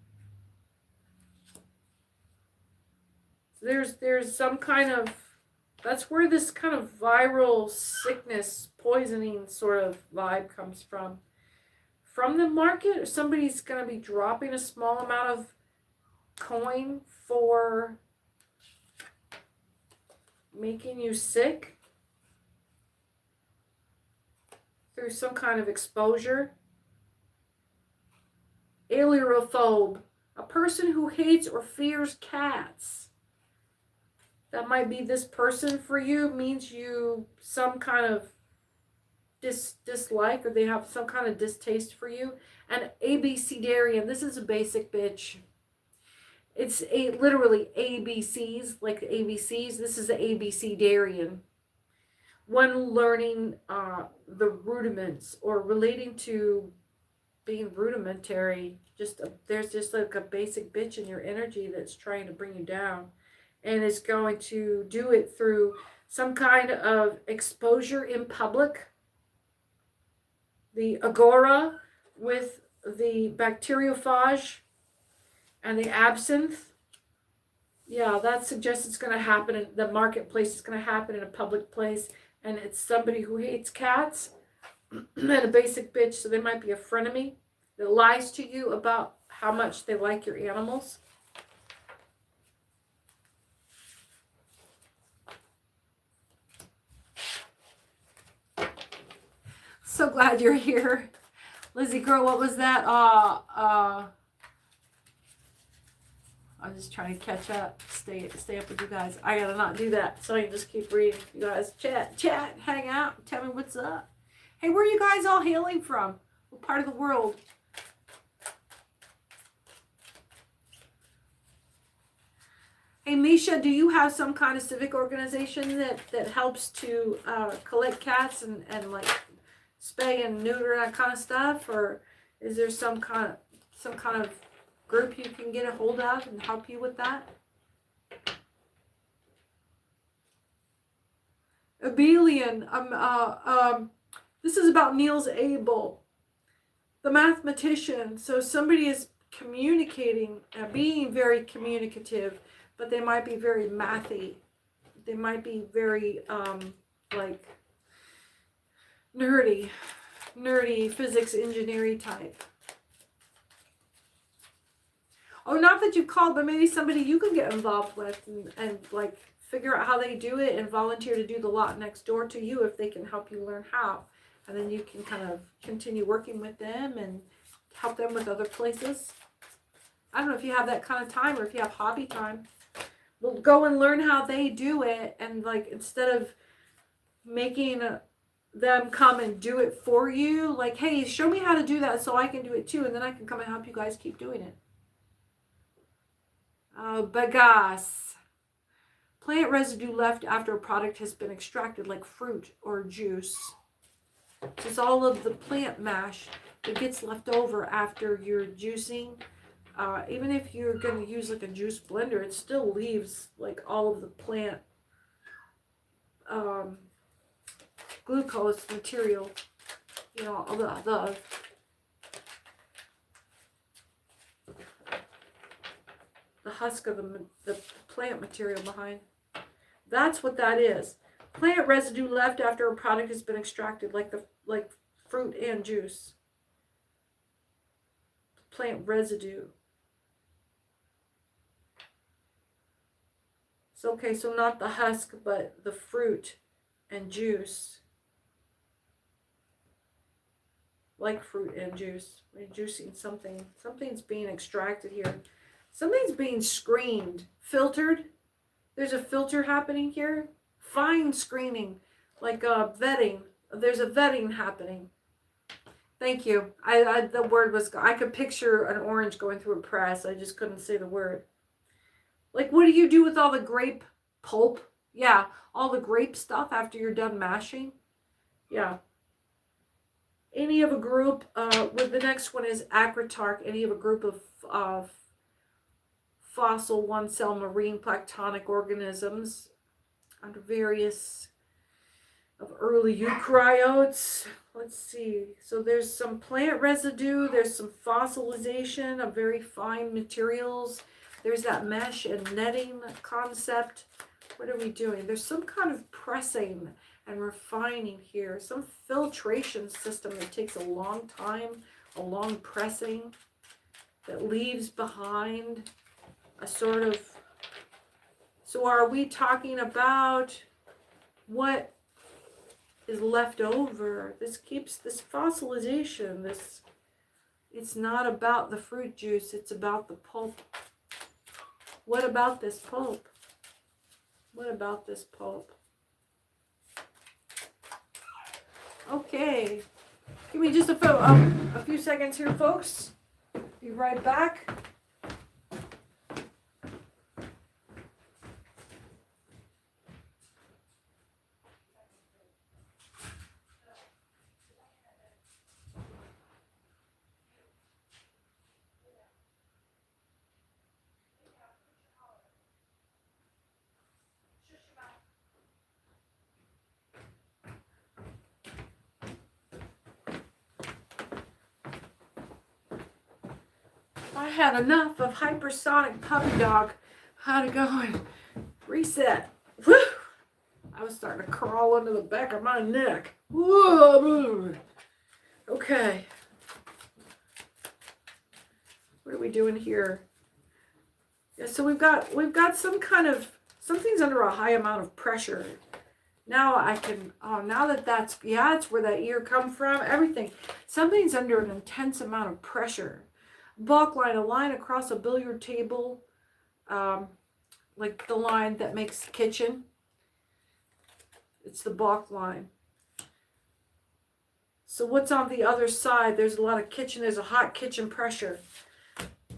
There's some kind of, that's where this kind of viral sickness, poisoning sort of vibe comes from. From the market, somebody's going to be dropping a small amount of coin for making you sick through some kind of exposure. Alienophobe, a person who hates or fears cats. That might be this person for you. Means you some kind of dislike, or they have some kind of distaste for you. And ABCdarian, this is a basic bitch. It's literally ABCs, like the ABCs. This is the ABCdarian. One learning the rudiments or relating to being rudimentary. There's just like a basic bitch in your energy that's trying to bring you down. And is going to do it through some kind of exposure in public. The agora with the bacteriophage and the absinthe. Yeah, that suggests it's going to happen in the marketplace. It's going to happen in a public place. And it's somebody who hates cats and a basic bitch. So they might be a frenemy that lies to you about how much they like your animals. So glad you're here. Lizzie girl, what was that? I'm just trying to catch up. Stay up with you guys. I gotta not do that. So I can just keep reading. You guys chat, hang out, tell me what's up. Hey, where are you guys all hailing from? What part of the world? Hey, Misha, do you have some kind of civic organization that helps to collect cats and like spay and neuter, that kind of stuff? Or is there some kind of group you can get a hold of and help you with that? Abelian, this is about Niels Abel, the mathematician. So somebody is communicating, being very communicative, but they might be very mathy. They might be very like nerdy physics engineering type. Oh, not that you called, but maybe somebody you can get involved with and like figure out how they do it and volunteer to do the lot next door to you if they can help you learn how. And then you can kind of continue working with them and help them with other places. I don't know if you have that kind of time or if you have hobby time. Well, go and learn how they do it, and like instead of making them come and do it for you, like, hey, show me how to do that so I can do it too, and then I can come and help you guys keep doing it. Bagasse. Plant residue left after a product has been extracted, like fruit or juice. Just all of the plant mash that gets left over after you're juicing. Even if you're going to use like a juice blender, it still leaves like all of the plant glucose material, you know, all the husk of the plant material behind. That's what that is. Plant residue left after a product has been extracted, like fruit and juice. Plant residue. So, okay, so not the husk, but the fruit and juice. like fruit and juice. We're juicing something. Something's being extracted here. Something's being screened, filtered. There's a filter happening here. Fine screening, like vetting. There's a vetting happening. Thank you. The word was, I could picture an orange going through a press. I just couldn't say the word. Like, what do you do with all the grape pulp? Yeah, all the grape stuff after you're done mashing. Yeah. Any of a group, with the next one is acritarch, any of a group of fossil one-cell marine planktonic organisms under various of early eukaryotes. Let's see. So there's some plant residue. There's some fossilization of very fine materials. There's that mesh and netting concept. What are we doing? There's some kind of pressing and refining here. Some filtration system that takes a long time, a long pressing that leaves behind a sort of... So are we talking about what is left over? This keeps this fossilization, this, it's not about the fruit juice, it's about the pulp. What about this pulp? What about this pulp? Okay, give me just a few seconds here, folks. Be right back. I had enough of hypersonic puppy dog. Had to go and reset. Woo! I was starting to crawl under the back of my neck. Whoa! Okay. What are we doing here? Yeah, so we've got some kind of, something's under a high amount of pressure. Now I can, now that's, yeah, it's where that ear come from, everything. Something's under an intense amount of pressure. Balk line, a line across a billiard table, like the line that makes the kitchen. It's the balk line. So what's on the other side? There's a lot of kitchen, there's a hot kitchen pressure.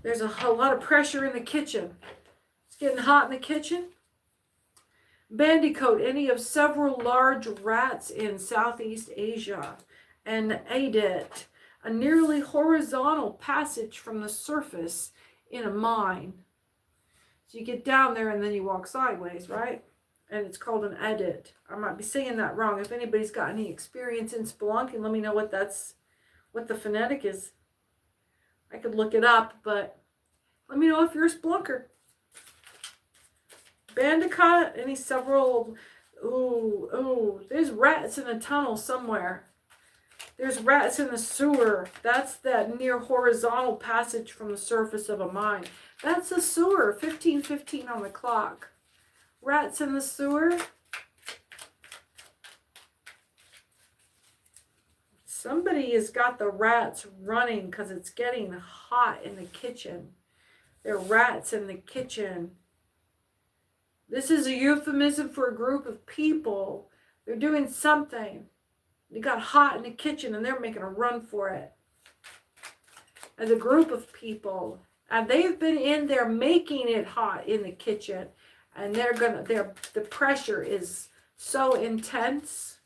There's a lot of pressure in the kitchen. It's getting hot in the kitchen. Bandicoot, any of several large rats in Southeast Asia. And Adet, a nearly horizontal passage from the surface in a mine. So you get down there and then you walk sideways, right? And it's called an adet. I might be saying that wrong. If anybody's got any experience in spelunking, let me know what the phonetic is. I could look it up, but let me know if you're a spelunker. Bandicoot, any several, there's rats in a tunnel somewhere. There's rats in the sewer. That's that near horizontal passage from the surface of a mine. That's the sewer, 15:15 on the clock. Rats in the sewer. Somebody has got the rats running because it's getting hot in the kitchen. There are rats in the kitchen. This is a euphemism for a group of people. They're doing something. They got hot in the kitchen and they're making a run for it. As a group of people. And they've been in there making it hot in the kitchen. And the pressure is so intense.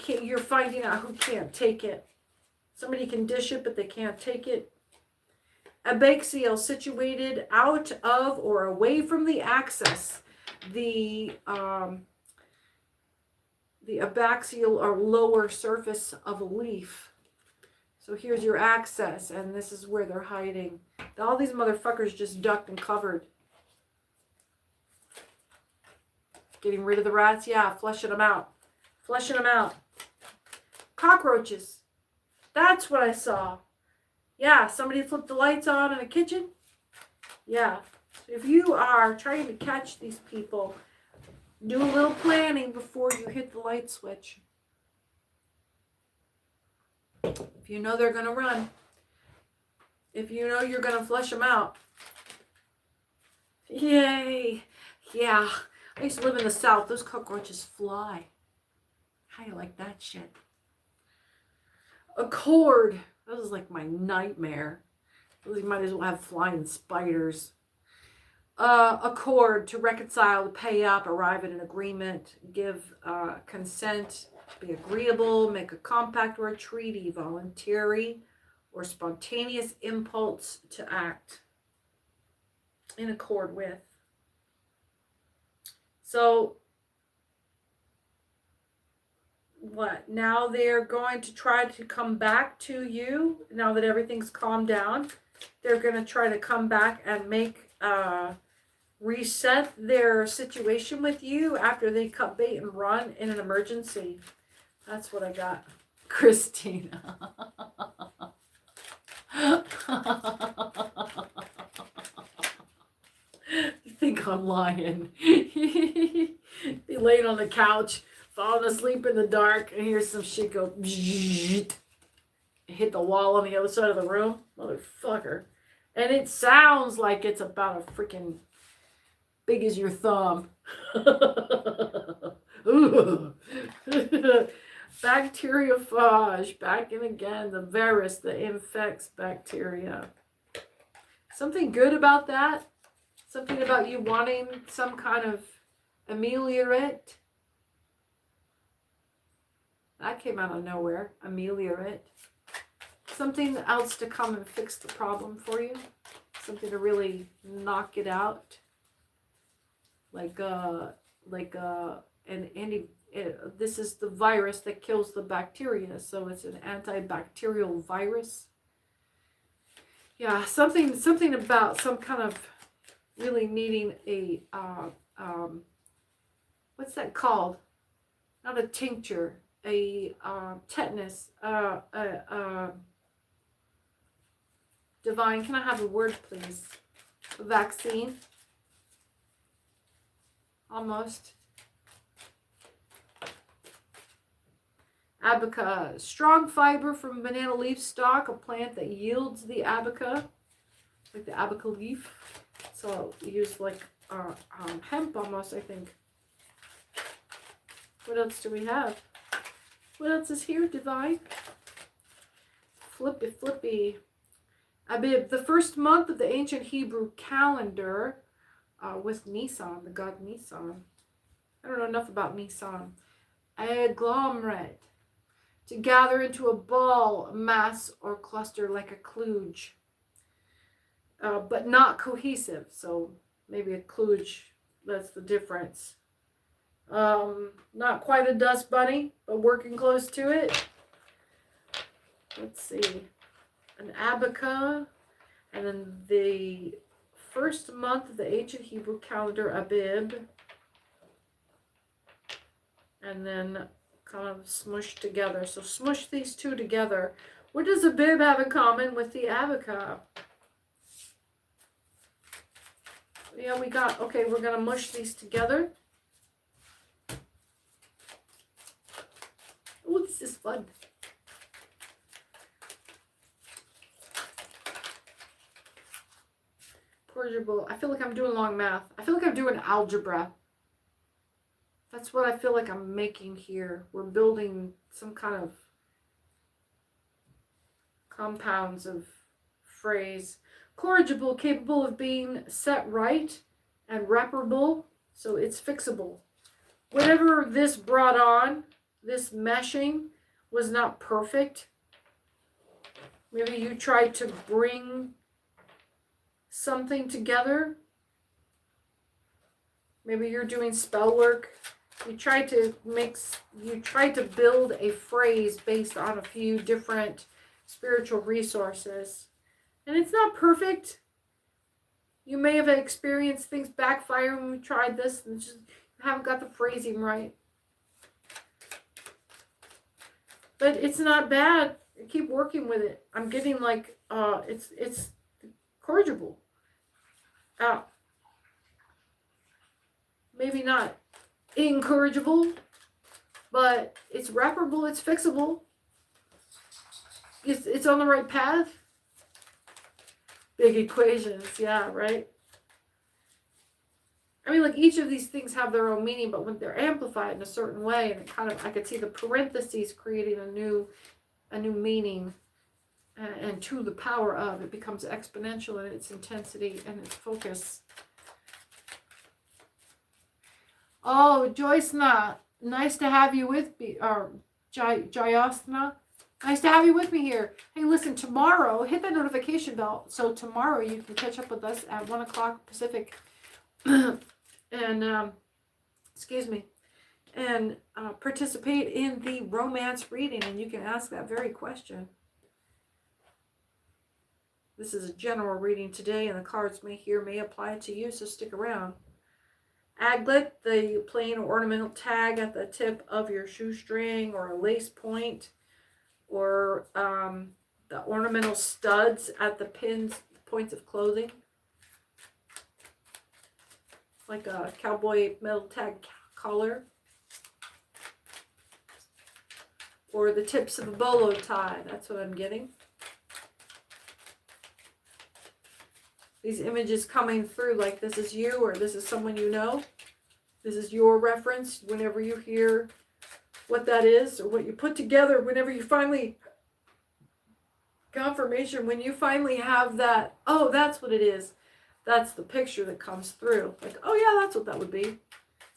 You're finding out who can't take it. Somebody can dish it, but they can't take it. Abaxial, situated out of or away from the axis. The abaxial or lower surface of a leaf. So here's your access, and this is where they're hiding. All these motherfuckers just ducked and covered. Getting rid of the rats? Yeah, flushing them out. Flushing them out. Cockroaches. That's what I saw. Yeah, somebody flipped the lights on in a kitchen. Yeah. If you are trying to catch these people, do a little planning before you hit the light switch. If you know they're going to run. If you know you're going to flush them out. Yay. Yeah. I used to live in the South. Those cockroaches fly. How you like that shit? A cord. That was like my nightmare. You might as well have flying spiders. A cord to reconcile, to pay up, arrive at an agreement, give consent, be agreeable, make a compact or a treaty, voluntary or spontaneous impulse to act in accord with. So, what? Now they're going to try to come back to you, now that everything's calmed down. They're going to try to come back and make, reset their situation with you after they cut bait and run in an emergency. That's what I got. Christina. You think I'm lying. Be laying on the couch, falling asleep in the dark, and hear some shit go hit the wall on the other side of the room. Motherfucker. And it sounds like it's about a freaking big as your thumb. Bacteriophage, back in again, the virus that infects bacteria. Something good about that? Something about you wanting some kind of ameliorate? That came out of nowhere. Ameliorate. Something else to come and fix the problem for you. Something to really knock it out. This is the virus that kills the bacteria, so it's an antibacterial virus. Yeah, something about some kind of really needing a what's that called? Not a tincture, a tetanus, Divine, can I have a word, please? A vaccine. Almost. Abaca, strong fiber from banana leaf stalk, a plant that yields the abaca, like the abaca leaf. So you use like hemp almost, I think. What else do we have? What else is here, Divine? Flippy. Abib, the first month of the ancient Hebrew calendar, with Nisan, the god Nisan. I don't know enough about Nisan. Agglomerate, to gather into a ball, mass, or cluster like a kludge, but not cohesive. So maybe a kludge, that's the difference. Not quite a dust bunny, but working close to it. Let's see. An abaca, and then the first month of the ancient Hebrew calendar, Abib, and then kind of smushed together. So smush these two together. What does Abib have in common with the abaca? Yeah, we got, okay, we're going to mush these together. Oh, this is fun. I feel like I'm doing long math. I feel like I'm doing algebra. That's what I feel like I'm making here. We're building some kind of compounds of phrase. Corrigible, capable of being set right, and reparable, so it's fixable. Whatever this brought on, this meshing, was not perfect. Maybe you tried to bring something together. Maybe you're doing spell work. You tried to build a phrase based on a few different spiritual resources. And it's not perfect. You may have experienced things backfire when we tried this and just haven't got the phrasing right. But it's not bad. Keep working with it. I'm getting like it's corrigible. Maybe not incorrigible, but it's reparable, it's fixable. it's on the right path. Big equations, yeah, right? I mean, like, each of these things have their own meaning, but when they're amplified in a certain way, and it kind of, I could see the parentheses creating a new meaning, and to the power of, it becomes exponential in its intensity and its focus. Oh, Joycena, nice to have you with me, or Jayasna, nice to have you with me here. Hey, listen, tomorrow, hit that notification bell, so tomorrow you can catch up with us at 1 o'clock Pacific. And excuse me, and participate in the romance reading, and you can ask that very question. This is a general reading today, and the cards may apply to you, so stick around. Aglet, the plain ornamental tag at the tip of your shoestring, or a lace point, or the ornamental studs at the points of clothing, like a cowboy metal tag collar, or the tips of a bolo tie. That's what I'm getting. These images coming through, like this is you, or this is someone you know. This is your reference whenever you hear what that is, or what you put together, whenever you finally, confirmation, when you finally have that, oh, that's what it is. That's the picture that comes through. Like, oh yeah, that's what that would be.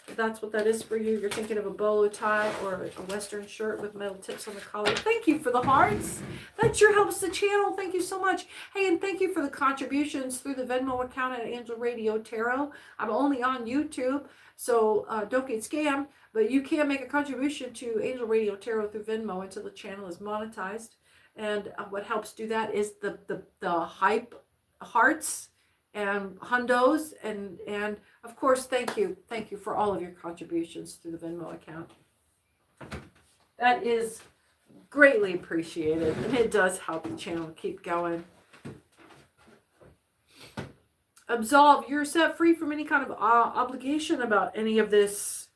If that's what that is for you, you're thinking of a bolo tie or a western shirt with metal tips on the collar. Thank you for the hearts. That sure helps the channel. Thank you so much. Hey, and thank you for the contributions through the Venmo account at Angel Radio Tarot. I'm only on YouTube, so don't get scammed. But you can make a contribution to Angel Radio Tarot through Venmo until the channel is monetized. And what helps do that is the hype hearts and hundos, and of course, thank you for all of your contributions through the Venmo account. That is greatly appreciated, and it does help the channel keep going. Absolve, you're set free from any kind of obligation about any of this,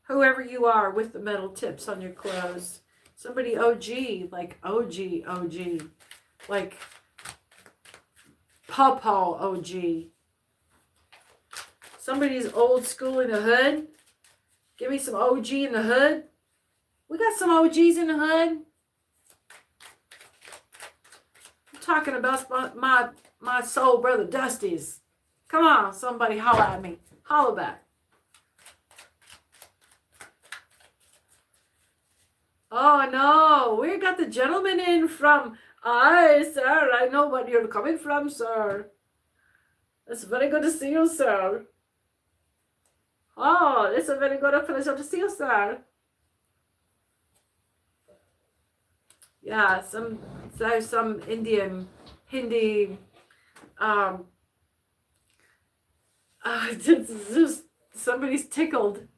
whoever you are with the metal tips on your clothes. Somebody OG, like OG, like Pawpaw OG. Somebody's old school in the hood. Give me some OG in the hood. We got some OGs in the hood. I'm talking about my soul brother Dusty's. Come on, somebody holler at me. Holler back. Oh no, we got the gentleman in from... Aye, sir, I know where you're coming from, sir. It's very good to see you, sir. Oh, it's a very good pleasure to see you, sir. Yeah, there's some Indian, Hindi, just somebody's tickled.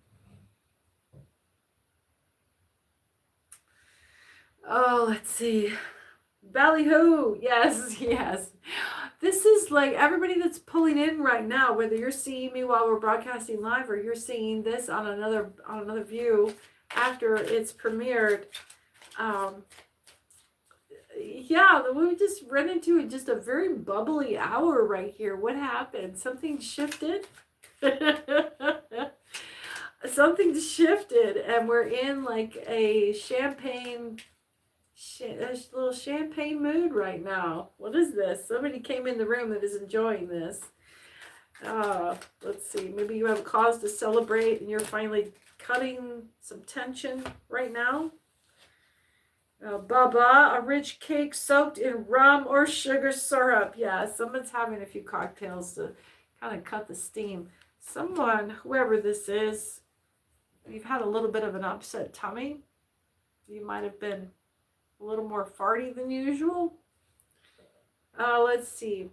Oh, let's see. Ballyhoo, yes. This is like everybody that's pulling in right now, whether you're seeing me while we're broadcasting live or you're seeing this on another view after it's premiered. Yeah, we just ran into just a very bubbly hour right here. What happened? Something shifted. Something shifted, and we're in like a little champagne mood right now. What is this? Somebody came in the room that is enjoying this. Let's see. Maybe you have a cause to celebrate and you're finally cutting some tension right now. Baba, a rich cake soaked in rum or sugar syrup. Yeah, someone's having a few cocktails to kind of cut the steam. Someone, whoever this is, you've had a little bit of an upset tummy. You might have been a little more farty than usual. Let's see.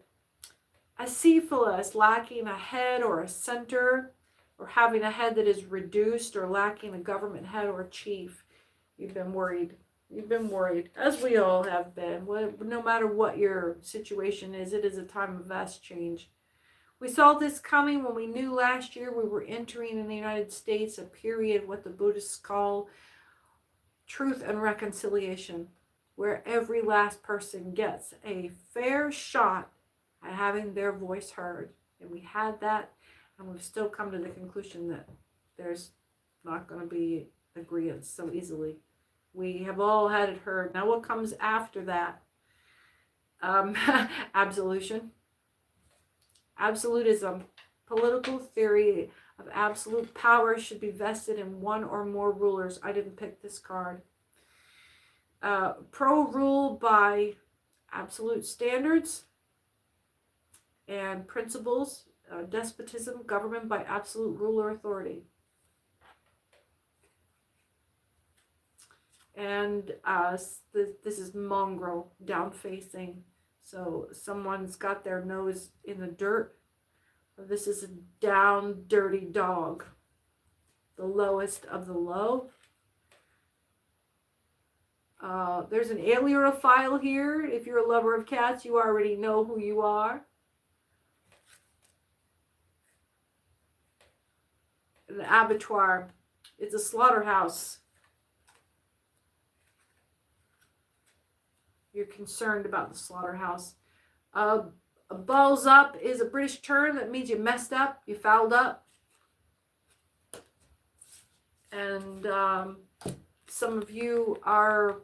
Acephalus, lacking a head or a center, or having a head that is reduced, or lacking a government head or chief. You've been worried. You've been worried, as we all have been. No matter what your situation is, it is a time of vast change. We saw this coming when we knew last year we were entering in the United States a period, what the Buddhists call truth and reconciliation, where every last person gets a fair shot at having their voice heard. And we had that, and we've still come to the conclusion that there's not going to be agreement so easily. We have all had it heard. Now what comes after that? Absolution. Absolutism. Political theory of absolute power should be vested in one or more rulers. I didn't pick this card. Pro-rule by absolute standards and principles. Despotism, government by absolute rule or authority. And this is mongrel, down facing. So someone's got their nose in the dirt. This is a down, dirty dog. The lowest of the low. There's an alienophile here. If you're a lover of cats, you already know who you are. An abattoir. It's a slaughterhouse. You're concerned about the slaughterhouse. Balls up is a British term that means you messed up, you fouled up. And some of you are,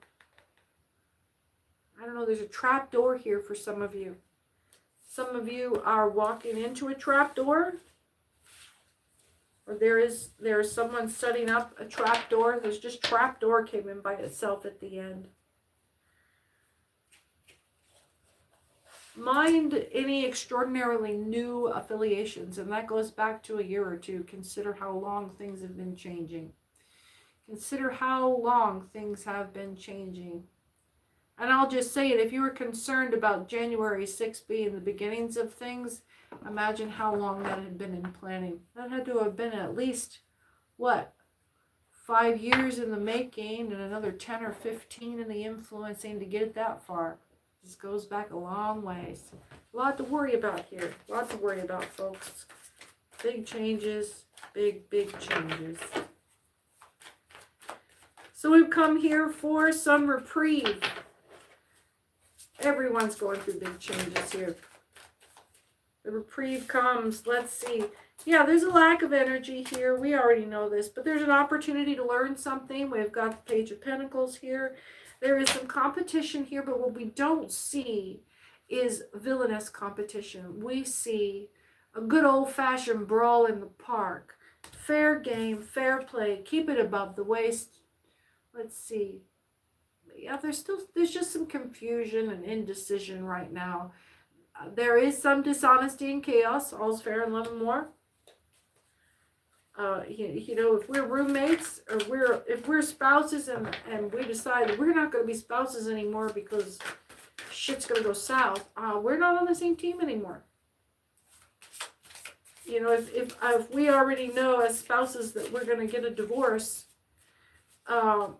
I don't know, there's a trap door here for some of you. Some of you are walking into a trap door. Or there is someone setting up a trap door. There's just trap door came in by itself at the end. Mind any extraordinarily new affiliations, and that goes back to a year or two. Consider how long things have been changing. Consider how long things have been changing. And I'll just say it, if you were concerned about January 6th being the beginnings of things, imagine how long that had been in planning. That had to have been at least, what, 5 years in the making and another 10 or 15 in the influencing to get it that far. This goes back a long ways. A lot to worry about here. A lot to worry about, folks. Big changes. Big, big changes. So we've come here for some reprieve. Everyone's going through big changes here. The reprieve comes. Let's see. Yeah, there's a lack of energy here. We already know this. But there's an opportunity to learn something. We've got the Page of Pentacles here. There is some competition here, but what we don't see is villainous competition. We see a good old-fashioned brawl in the park. Fair game, fair play. Keep it above the waist. Let's see. Yeah, there's just some confusion and indecision right now. There is some dishonesty and chaos. All's fair in love and war. You know, if we're roommates or if we're spouses and we decide that we're not going to be spouses anymore because shit's going to go south, we're not on the same team anymore. You know, if we already know as spouses that we're going to get a divorce, I'm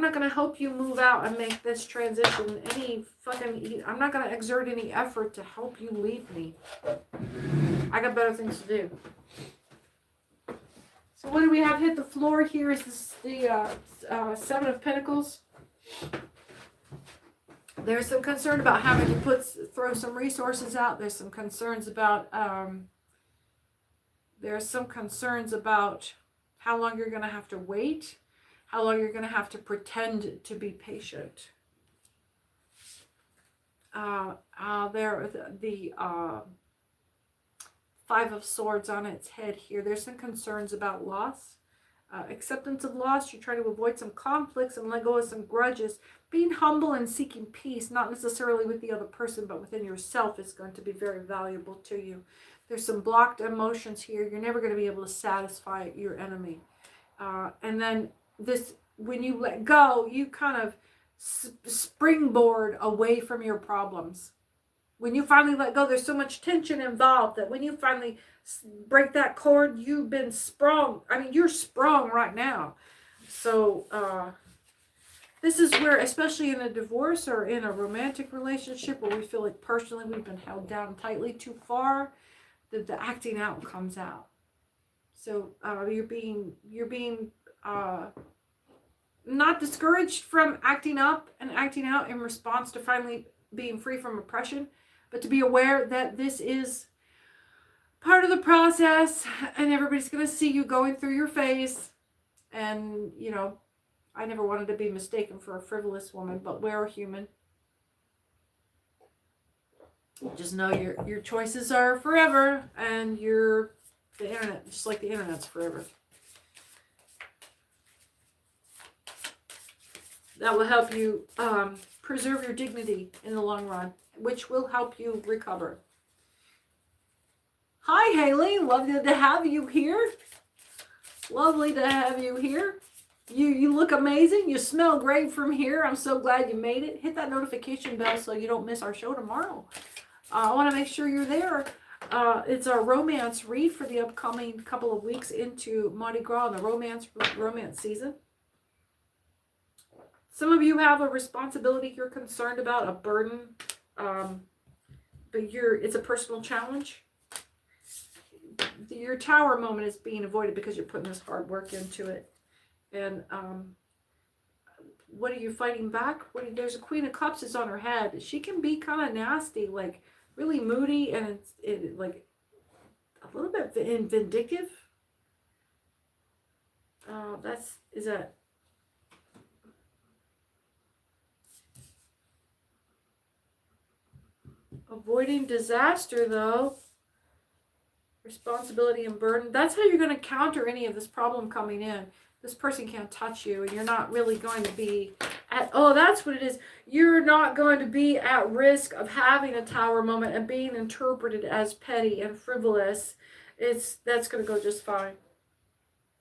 not going to help you move out and make this transition I'm not going to exert any effort to help you leave me. I got better things to do. So what do we have hit the floor here? Is this the Seven of Pentacles? There's some concern about having to throw some resources out. There's some concerns about how long you're going to have to wait, how long you're going to have to pretend to be patient. Five of Swords on its head here. There's some concerns about loss. Acceptance of loss. You're trying to avoid some conflicts and let go of some grudges. Being humble and seeking peace, not necessarily with the other person, but within yourself, is going to be very valuable to you. There's some blocked emotions here. You're never going to be able to satisfy your enemy. And then when you let go, you kind of springboard away from your problems. When you finally let go, there's so much tension involved that when you finally break that cord, you've been sprung. I mean, you're sprung right now. So this is where, especially in a divorce or in a romantic relationship where we feel like personally we've been held down tightly too far, that the acting out comes out. So you're being not discouraged from acting up and acting out in response to finally being free from oppression, but to be aware that this is part of the process and everybody's going to see you going through your phase. And, you know, I never wanted to be mistaken for a frivolous woman, but we're human. Just know your choices are forever, and the internet, just like the internet's forever. That will help you preserve your dignity in the long run, which will help you recover. Hi, Haley. Lovely to have you here. Lovely to have you here. You look amazing. You smell great from here. I'm so glad you made it. Hit that notification bell so you don't miss our show tomorrow. I want to make sure you're there. It's our romance read for the upcoming couple of weeks into Mardi Gras and the romance season. Some of you have a responsibility you're concerned about, a burden, but it's a personal challenge. Your tower moment is being avoided because you're putting this hard work into it. And what are you fighting back? There's a Queen of Cups is on her head. She can be kind of nasty, like really moody, and it's like a little bit vindictive. Is that avoiding disaster, though? Responsibility and burden. That's how you're going to counter any of this problem coming in. This person can't touch you, and you're not really going to be that's what it is. You're not going to be at risk of having a tower moment and being interpreted as petty and frivolous. That's going to go just fine.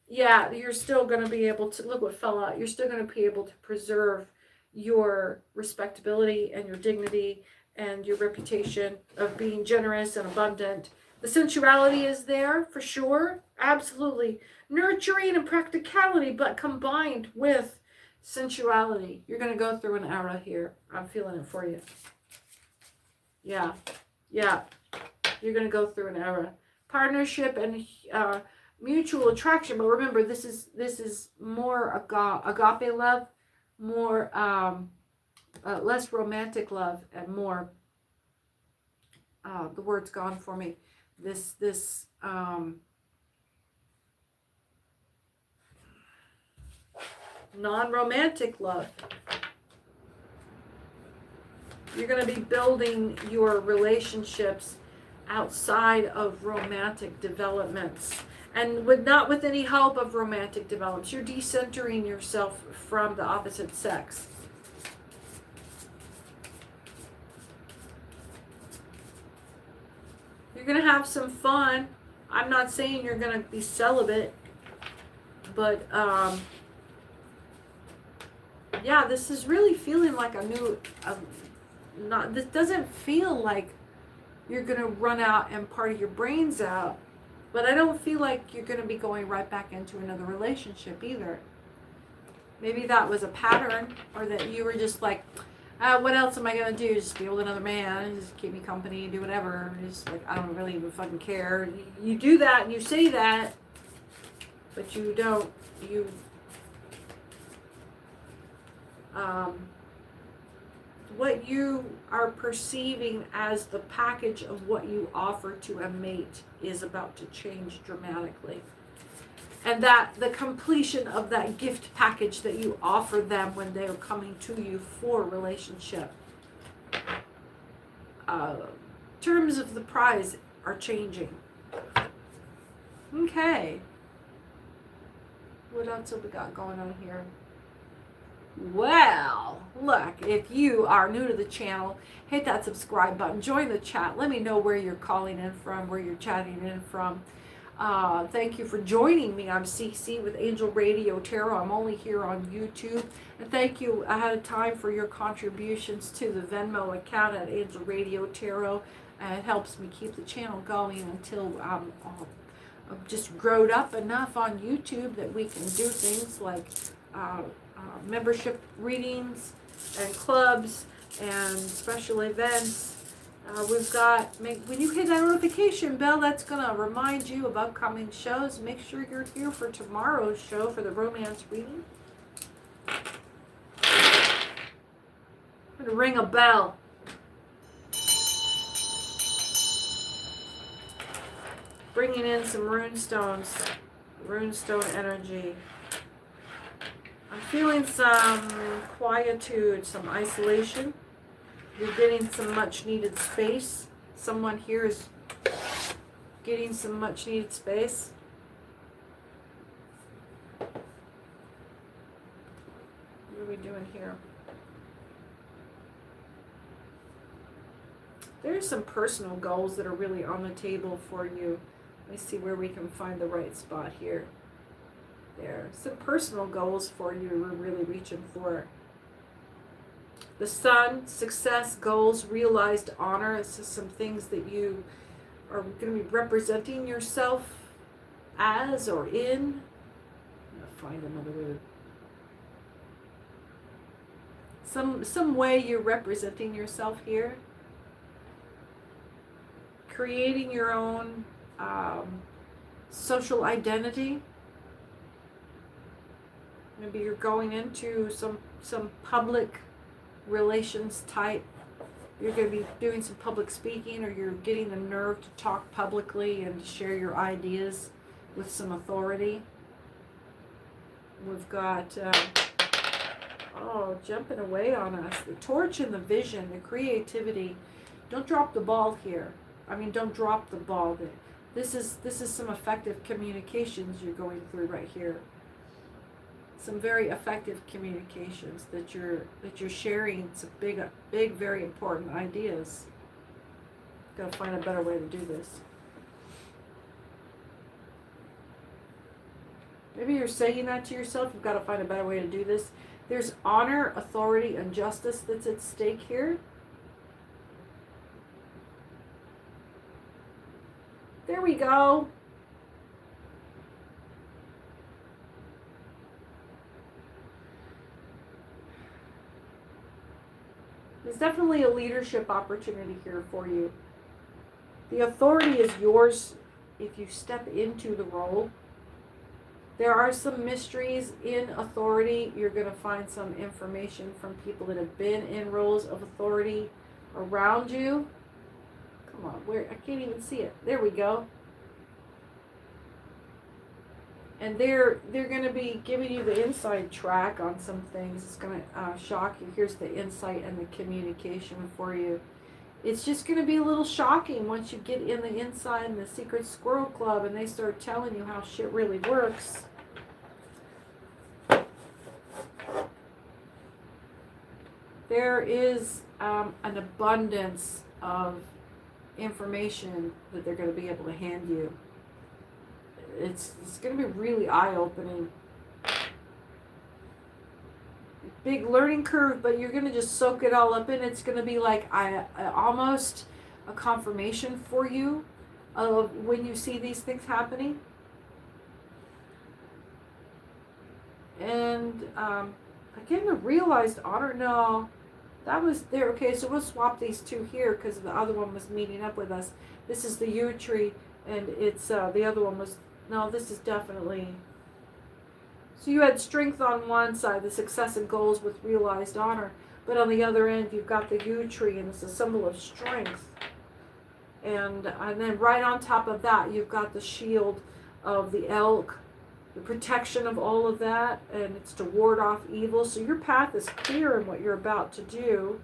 Yeah, you're still going to be able to, look what fell out. You're still going to be able to preserve your respectability and your dignity and your reputation of being generous and abundant. The sensuality is there for sure. Absolutely. Nurturing and practicality, but combined with sensuality. You're going to go through an era here. I'm feeling it for you. Yeah. You're going to go through an era. Partnership and mutual attraction. But remember, this is more agape love, more less romantic love, and more the word's gone for me. This non-romantic love. You're going to be building your relationships outside of romantic developments, and not with any hope of romantic developments. You're decentering yourself from the opposite sex. You're going to have some fun. I'm not saying you're going to be celibate, but yeah, this is really feeling like a new, this doesn't feel like you're going to run out and party your brains out, but I don't feel like you're going to be going right back into another relationship either. Maybe that was a pattern, or that you were just like, what else am I going to do? Just be with another man, just keep me company, do whatever. Just like, I don't really even fucking care. You do that and you say that, but you don't. What you are perceiving as the package of what you offer to a mate is about to change dramatically. And that the completion of that gift package that you offer them when they're coming to you for a relationship. Terms of the prize are changing. Okay. What else have we got going on here? Well, look, if you are new to the channel, hit that subscribe button, join the chat, let me know where you're calling in from, where you're chatting in from. Thank you for joining me. I'm CC with Angel Radio Tarot. I'm only here on YouTube. And thank you ahead of time for your contributions to the Venmo account at Angel Radio Tarot. It helps me keep the channel going until I'm just growed up enough on YouTube that we can do things like membership readings and clubs and special events. We've got, when you hit that notification bell, that's going to remind you of upcoming shows. Make sure you're here for tomorrow's show for the romance reading. to ring a bell. Bringing in some rune stones, rune stone energy. I'm feeling some quietude, some isolation. You're getting some much needed space. Someone here is getting some much needed space. What are we doing here? There's some personal goals that are really on the table for you. Let me see where we can find the right spot here. There. Some personal goals for you we're really reaching for. The Sun, success, goals, realized honor. This is some things that you are going to be representing yourself as or in. I'm going to find another word. Some way you're representing yourself here. Creating your own social identity. Maybe you're going into some public relations type. You're going to be doing some public speaking, or you're getting the nerve to talk publicly and to share your ideas with some authority. We've got, jumping away on us. The torch and the vision, the creativity. Don't drop the ball here. I mean, don't drop the ball. This is some effective communications you're going through right here. Some very effective communications that you're sharing some big, very important ideas. Gotta find a better way to do this. Maybe you're saying that to yourself. You've got to find a better way to do this. There's honor, authority, and justice that's at stake here. There we go. There's definitely a leadership opportunity here for you. The authority is yours if you step into the role. There are some mysteries in authority. You're going to find some information from people that have been in roles of authority around you. Come on, where? I can't even see it. There we go. And they're going to be giving you the inside track on some things. It's going to shock you. Here's the insight and the communication for you. It's just going to be a little shocking once you get in the inside in the Secret Squirrel Club and they start telling you how shit really works. There is an abundance of information that they're going to be able to hand you. It's going to be really eye-opening. Big learning curve, but you're going to just soak it all up in. It's going to be like almost a confirmation for you of when you see these things happening. And again, the realized honor. No, that was there. Okay, so we'll swap these two here because the other one was meeting up with us. This is the yew tree, and it's the other one was. No, this is definitely. So you had strength on one side, the success and goals with realized honor, but on the other end you've got the yew tree, and it's a symbol of strength. And then right on top of that you've got the shield of the elk, the protection of all of that, and it's to ward off evil. So your path is clear in what you're about to do.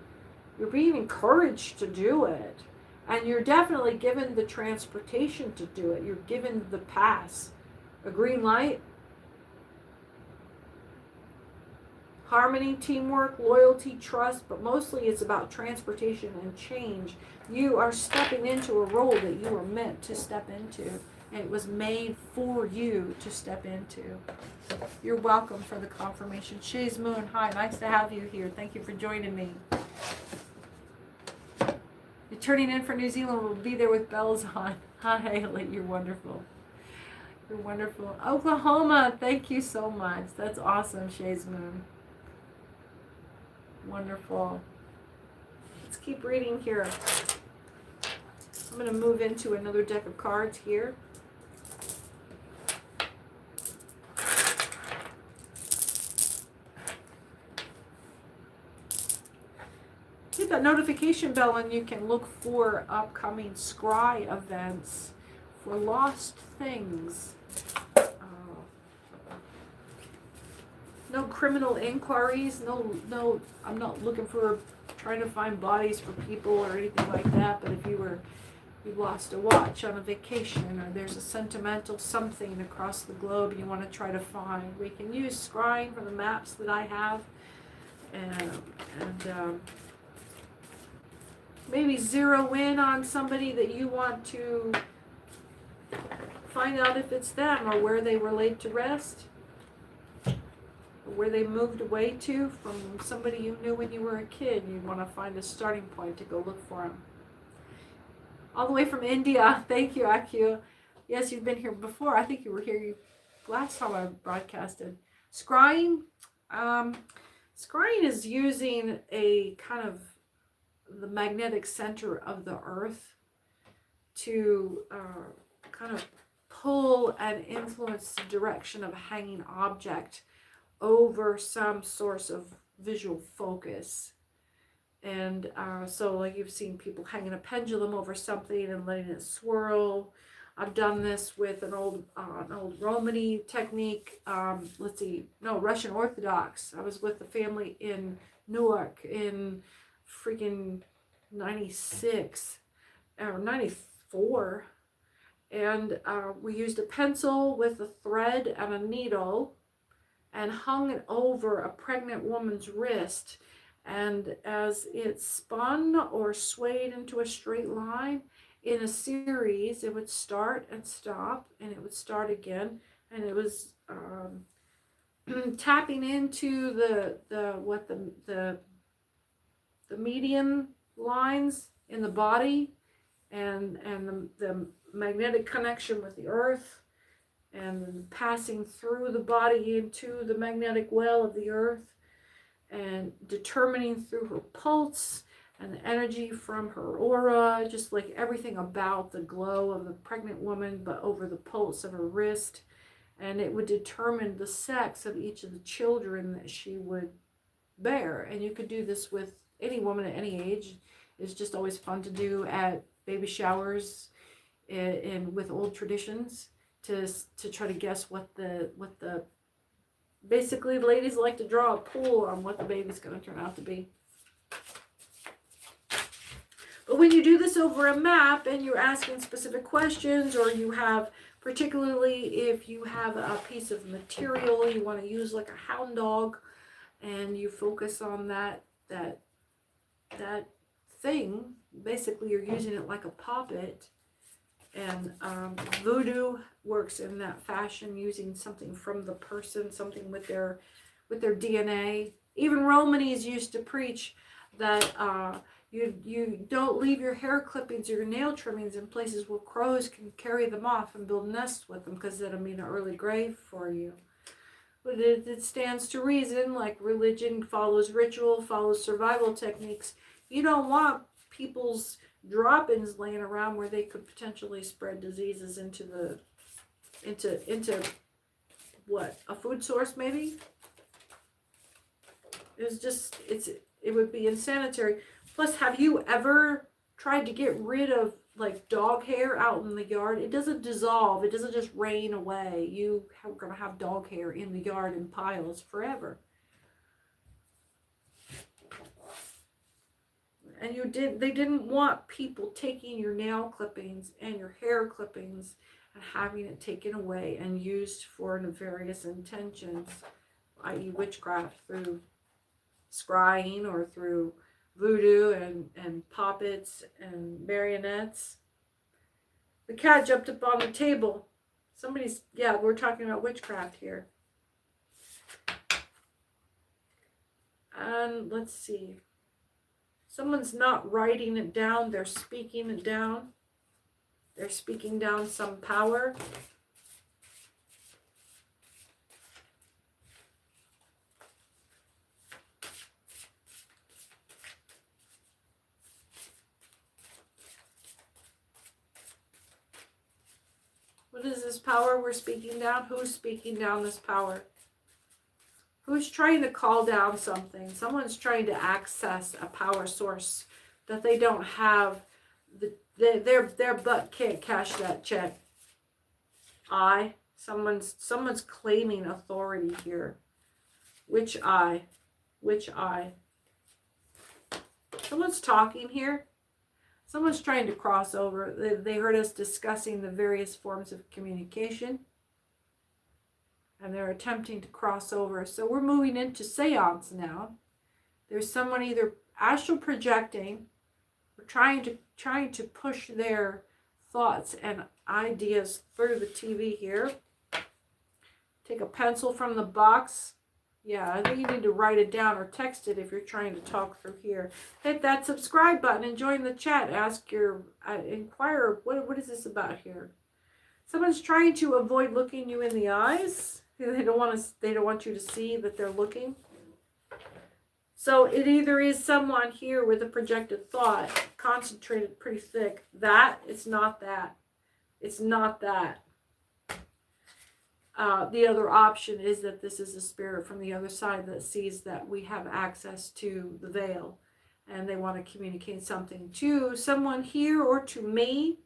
You're being encouraged to do it. And you're definitely given the transportation to do it. You're given the pass. A green light. Harmony, teamwork, loyalty, trust, but mostly it's about transportation and change. You are stepping into a role that you were meant to step into. And it was made for you to step into. You're welcome for the confirmation. Shays Moon, hi, nice to have you here. Thank you for joining me. You're turning in for New Zealand. We'll be there with bells on. Hi, Haley. You're wonderful. You're wonderful. Oklahoma, thank you so much. That's awesome, Shays Moon. Wonderful. Let's keep reading here. I'm going to move into another deck of cards here. that notification bell and you can look for upcoming scry events for lost things. No criminal inquiries, no, I'm not looking for trying to find bodies for people or anything like that, but if you lost a watch on a vacation, or there's a sentimental something across the globe you want to try to find, we can use scrying from the maps that I have, and maybe zero in on somebody that you want to find out if it's them, or where they were laid to rest, or where they moved away to from somebody you knew when you were a kid. You want to find a starting point to go look for them. All the way from India. Thank you, Akio. Yes, you've been here before. I think you were here last time I broadcasted. Scrying. Scrying is using a kind of the magnetic center of the earth to kind of pull and influence the direction of a hanging object over some source of visual focus. And so like you've seen people hanging a pendulum over something and letting it swirl. I've done this with an old Romany technique. Russian Orthodox. I was with the family in Newark in freaking 96 or 94. And we used a pencil with a thread and a needle and hung it over a pregnant woman's wrist. And as it spun or swayed into a straight line in a series, it would start and stop, and it would start again. And it was tapping into the median lines in the body, and the magnetic connection with the earth, and passing through the body into the magnetic well of the earth, and determining through her pulse and the energy from her aura, just like everything about the glow of the pregnant woman, but over the pulse of her wrist. And it would determine the sex of each of the children that she would bear. And you could do this with any woman at any age. It's just always fun to do at baby showers and with old traditions to try to guess what the basically, the ladies like to draw a pool on what the baby's going to turn out to be. But when you do this over a map and you're asking specific questions, or you have, particularly if you have a piece of material you want to use like a hound dog, and you focus on that thing, basically you're using it like a puppet. And voodoo works in that fashion, using something from the person, something with their DNA. Even Romanies used to preach that you don't leave your hair clippings or your nail trimmings in places where crows can carry them off and build nests with them, because that'll mean an early grave for you. But it stands to reason, like religion follows ritual, follows survival techniques. You don't want people's drop-ins laying around where they could potentially spread diseases into what, a food source maybe. It would be insanitary. Plus, have you ever tried to get rid of like dog hair out in the yard? It doesn't dissolve, it doesn't just rain away. You are going to have dog hair in the yard in piles forever. And they didn't want people taking your nail clippings and your hair clippings and having it taken away and used for nefarious intentions, i.e. witchcraft, through scrying or through voodoo and puppets and marionettes. The cat jumped up on the table. We're talking about witchcraft here. And let's see. Someone's not writing it down, they're speaking it down. They're speaking down some power. What is this power we're speaking down? Who's speaking down this power? who's trying to call down something. Someone's trying to access a power source that they don't have. Their butt can't cash that check. Someone's claiming authority here. Which I? Which I? Someone's talking here. Someone's trying to cross over. They heard us discussing the various forms of communication. And they're attempting to cross over. So we're moving into seance now. There's someone either astral projecting or trying to push their thoughts and ideas through the TV here. Take a pencil from the box. Yeah, I think you need to write it down or text it if you're trying to talk through here. Hit that subscribe button and join the chat. Ask your, inquire, what is this about here? Someone's trying to avoid looking you in the eyes. They don't want you to see that they're looking. So it either is someone here with a projected thought, concentrated pretty thick. That, it's not that. It's not that. The other option is that this is a spirit from the other side that sees that we have access to the veil and they want to communicate something to someone here or to me,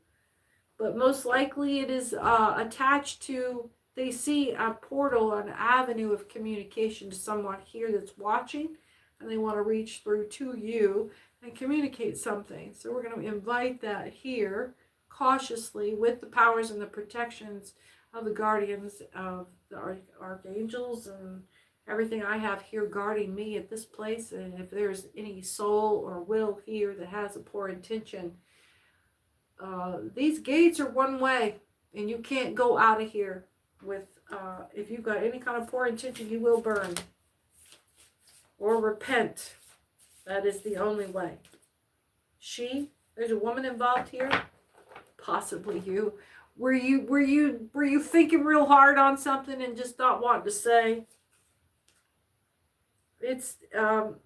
but most likely it is attached to, they see a portal, an avenue of communication to someone here that's watching, and they want to reach through to you and communicate something. So we're going to invite that here cautiously with the powers and the protections of the guardians of the archangels and everything I have here guarding me at this place. And if there's any soul or will here that has a poor intention, these gates are one way and you can't go out of here with, if you've got any kind of poor intention, you will burn or repent. That is the only way. There's a woman involved here, possibly you. Were you thinking real hard on something and just not wanting to say? It's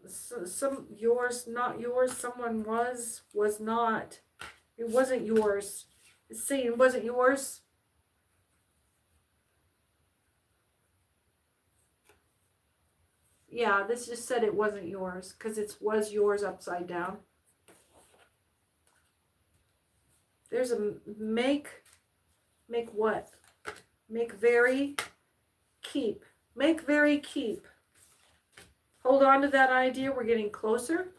some yours, not yours. Someone was not. It wasn't yours. It's saying it wasn't yours. Yeah, this just said it wasn't yours because it was yours upside down. There's a make what? Make very, keep. Make very, keep. Hold on to that idea. We're getting closer.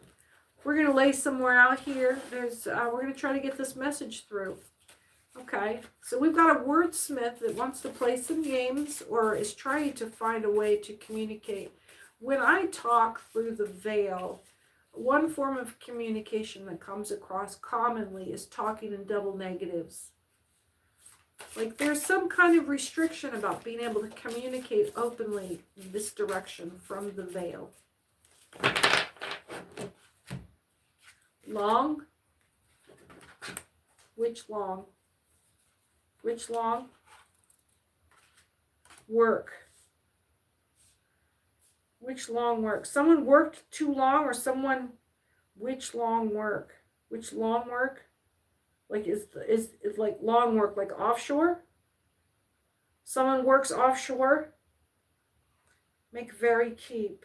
We're going to lay somewhere out here. We're going to try to get this message through. Okay, so we've got a wordsmith that wants to play some games or is trying to find a way to communicate. When I talk through the veil, one form of communication that comes across commonly is talking in double negatives. Like there's some kind of restriction about being able to communicate openly in this direction from the veil. Long? Which long? Which long? Work. Which long work? Someone worked too long or someone, which long work? Which long work? Like is like long work, like offshore? Someone works offshore? Make very, keep.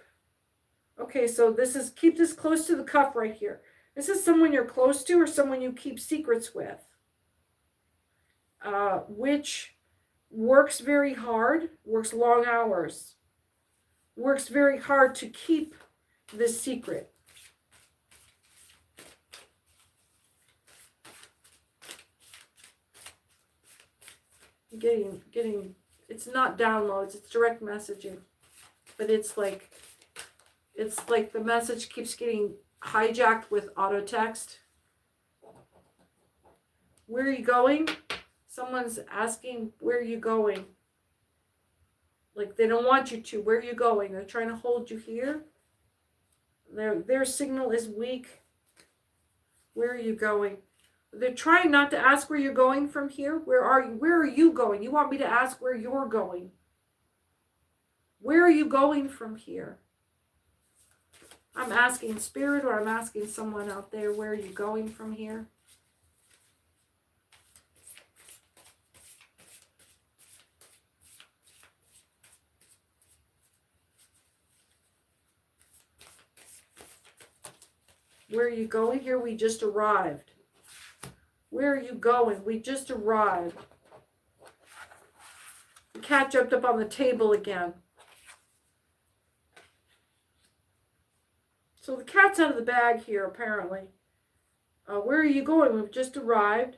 Okay, so this is, keep this close to the cuff right here. This is someone you're close to or someone you keep secrets with. Which works very hard, works long hours. Works very hard to keep this secret. Getting, it's not downloads, it's direct messaging. But it's like the message keeps getting hijacked with auto text. Where are you going? Someone's asking, where are you going? Like they don't want you to. Where are you going? They're trying to hold you here. Their signal is weak. Where are you going? They're trying not to ask where you're going from here. Where are you? Where are you going? You want me to ask where you're going. Where are you going from here? I'm asking spirit or I'm asking someone out there, where are you going from here? Where are you going here? We just arrived. Where are you going? We just arrived. The cat jumped up on the table again. So the cat's out of the bag here, apparently. Where are you going? We've just arrived.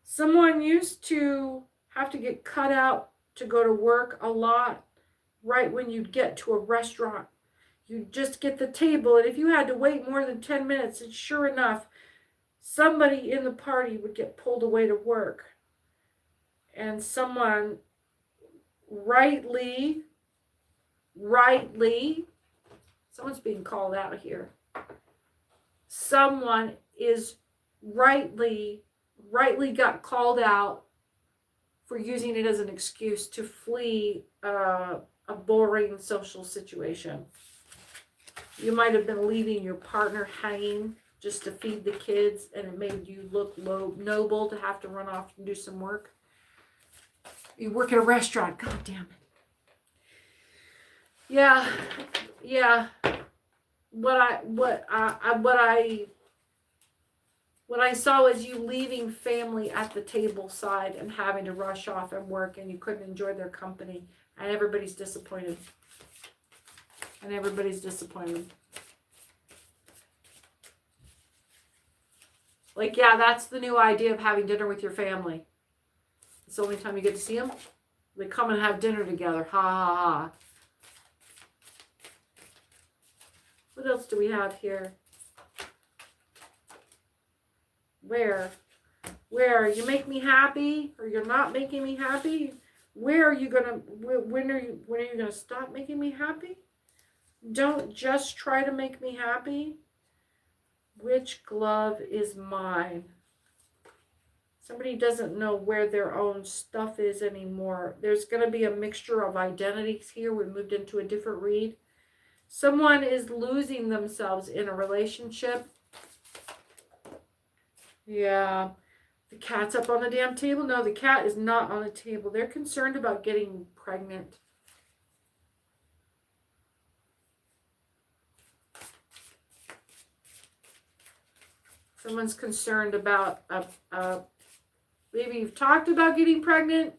Someone used to have to get cut out to go to work a lot right when you'd get to a restaurant. You'd just get the table, and if you had to wait more than 10 minutes, and sure enough, somebody in the party would get pulled away to work. And someone rightly, someone's being called out here. Someone is rightly got called out for using it as an excuse to flee a boring social situation. You might have been leaving your partner hanging just to feed the kids, and it made you look noble to have to run off and do some work. You work at a restaurant. God damn it. Yeah. What I saw was you leaving family at the table side and having to rush off and work, and you couldn't enjoy their company, and everybody's disappointed. Like, yeah, that's the new idea of having dinner with your family. It's the only time you get to see them. They come and have dinner together. Ha ha ha. What else do we have here? Where? You make me happy, or you're not making me happy? When are you gonna stop making me happy? Don't just try to make me happy. Which glove is mine? Somebody doesn't know where their own stuff is anymore. There's going to be a mixture of identities here. We moved into a different read. Someone is losing themselves in a relationship. Yeah. The cat's up on the damn table? No, the cat is not on the table. They're concerned about getting pregnant. Someone's concerned about maybe you've talked about getting pregnant,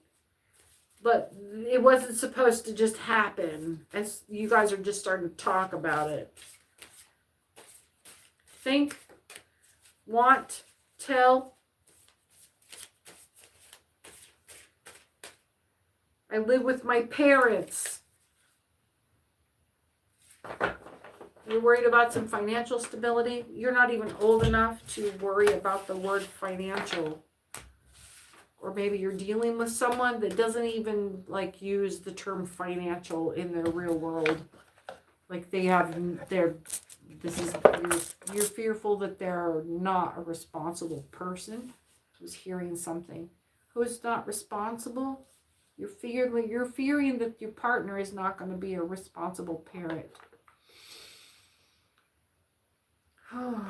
but it wasn't supposed to just happen. As you guys are just starting to talk about it. Think, want, tell. I live with my parents. You're worried about some financial stability. You're not even old enough to worry about the word financial. Or maybe you're dealing with someone that doesn't even like use the term financial in their real world. Like they have you're fearful that they're not a responsible person. Who's hearing something. Who's not responsible? You're fearing that your partner is not going to be a responsible parent. I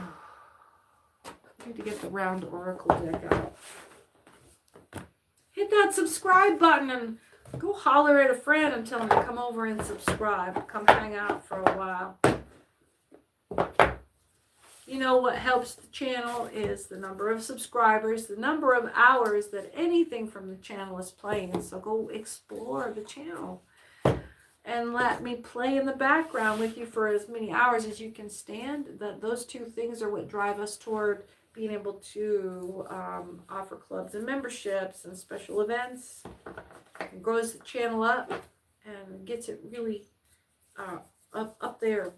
need to get the round oracle deck out. Hit that subscribe button and go holler at a friend and tell them to come over and subscribe. Come hang out for a while. You know what helps the channel is the number of subscribers, the number of hours that anything from the channel is playing. So go explore the channel and let me play in the background with you for as many hours as you can stand. Those two things are what drive us toward being able to offer clubs and memberships and special events. It grows the channel up and gets it really up there.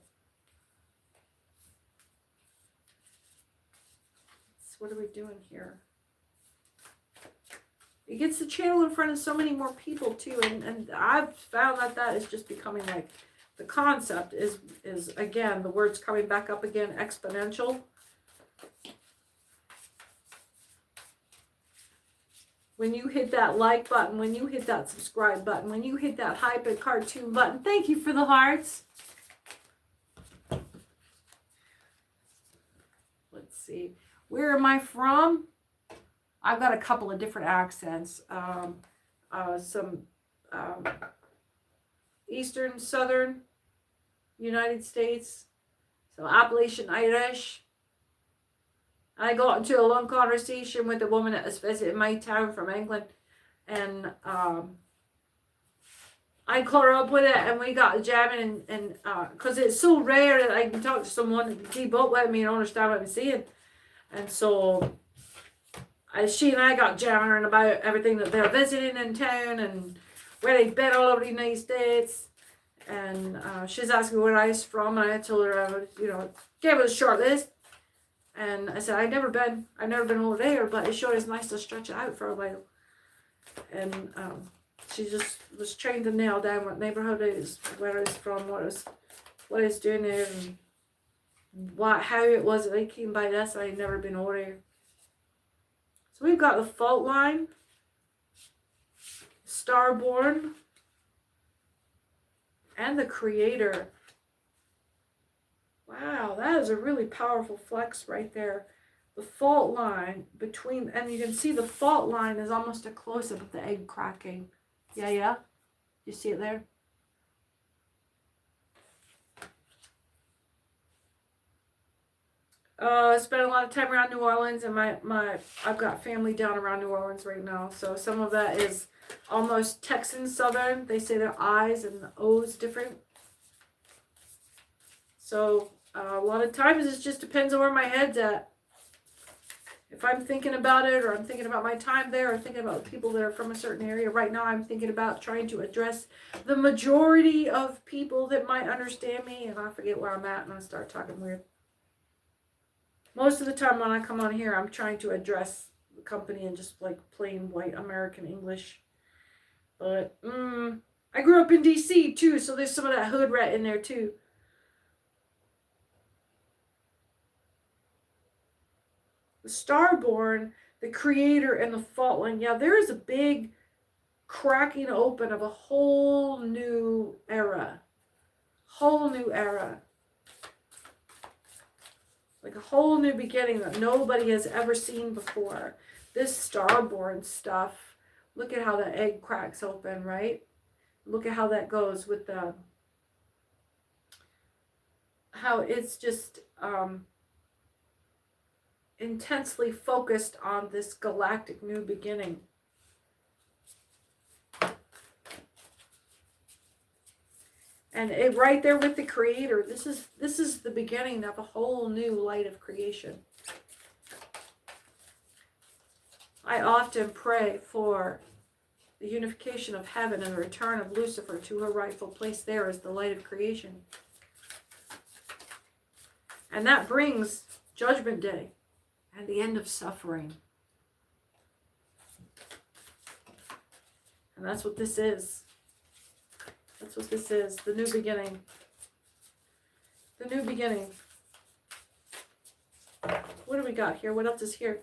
So what are we doing here? It gets the channel in front of so many more people too, and I've found that is just becoming like the concept is again, the word's coming back up again, exponential. When you hit that like button, when you hit that subscribe button, when you hit that hype and cartoon button, thank you for the hearts. Let's see, where am I from? I've got a couple of different accents. Some Eastern, Southern United States, So Appalachian Irish. I got into a long conversation with a woman that was visiting my town from England, and I caught her up with it, and we got jamming, and because it's so rare that I can talk to someone that can keep up with me and understand what I'm saying, and so she and I got jamming about everything that they're visiting in town and where they've been all over the United States, and she's asking me where I was from, and I told her I was, gave her a short list, and I said I've never been over there, but it sure is nice to stretch it out for a while, and she just was trying to nail down what neighborhood it is, where it's from, what it's doing there, and how it was that I came by this. I'd never been over there. So we've got the fault line, Starborn, and the Creator. Wow, that is a really powerful flex right there. The fault line between, and you can see the fault line is almost a close-up of the egg cracking. Yeah. You see it there? I spent a lot of time around New Orleans, and I've got family down around New Orleans right now. So some of that is almost Texan Southern. They say their I's and the O's different. So a lot of times it just depends on where my head's at. If I'm thinking about it, or I'm thinking about my time there, or thinking about people that are from a certain area. Right now I'm thinking about trying to address the majority of people that might understand me, and I forget where I'm at and I start talking weird. Most of the time when I come on here, I'm trying to address the company in just like plain white American English. But I grew up in DC too, so there's some of that hood rat in there too. The Starborn, the Creator, and the fault line. Yeah, there is a big cracking open of a whole new era. Whole new era. Like a whole new beginning that nobody has ever seen before. This Starborn stuff, look at how the egg cracks open, right? Look at how that goes with the, how it's just intensely focused on this galactic new beginning. And right there with the Creator, this is the beginning of a whole new light of creation. I often pray for the unification of heaven and the return of Lucifer to her rightful place there as the light of creation. And that brings Judgment Day and the end of suffering. And that's what this is. That's what this is. The new beginning. The new beginning. What do we got here? What else is here?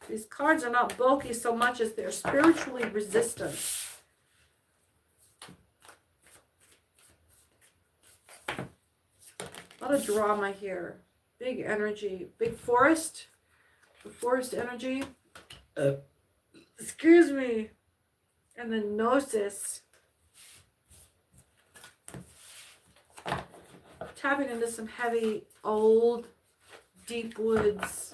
These cards are not bulky so much as they're spiritually resistant. A lot of drama here. Big energy. Big forest. The forest energy. Excuse me. And the gnosis. Tapping into some heavy, old, deep woods.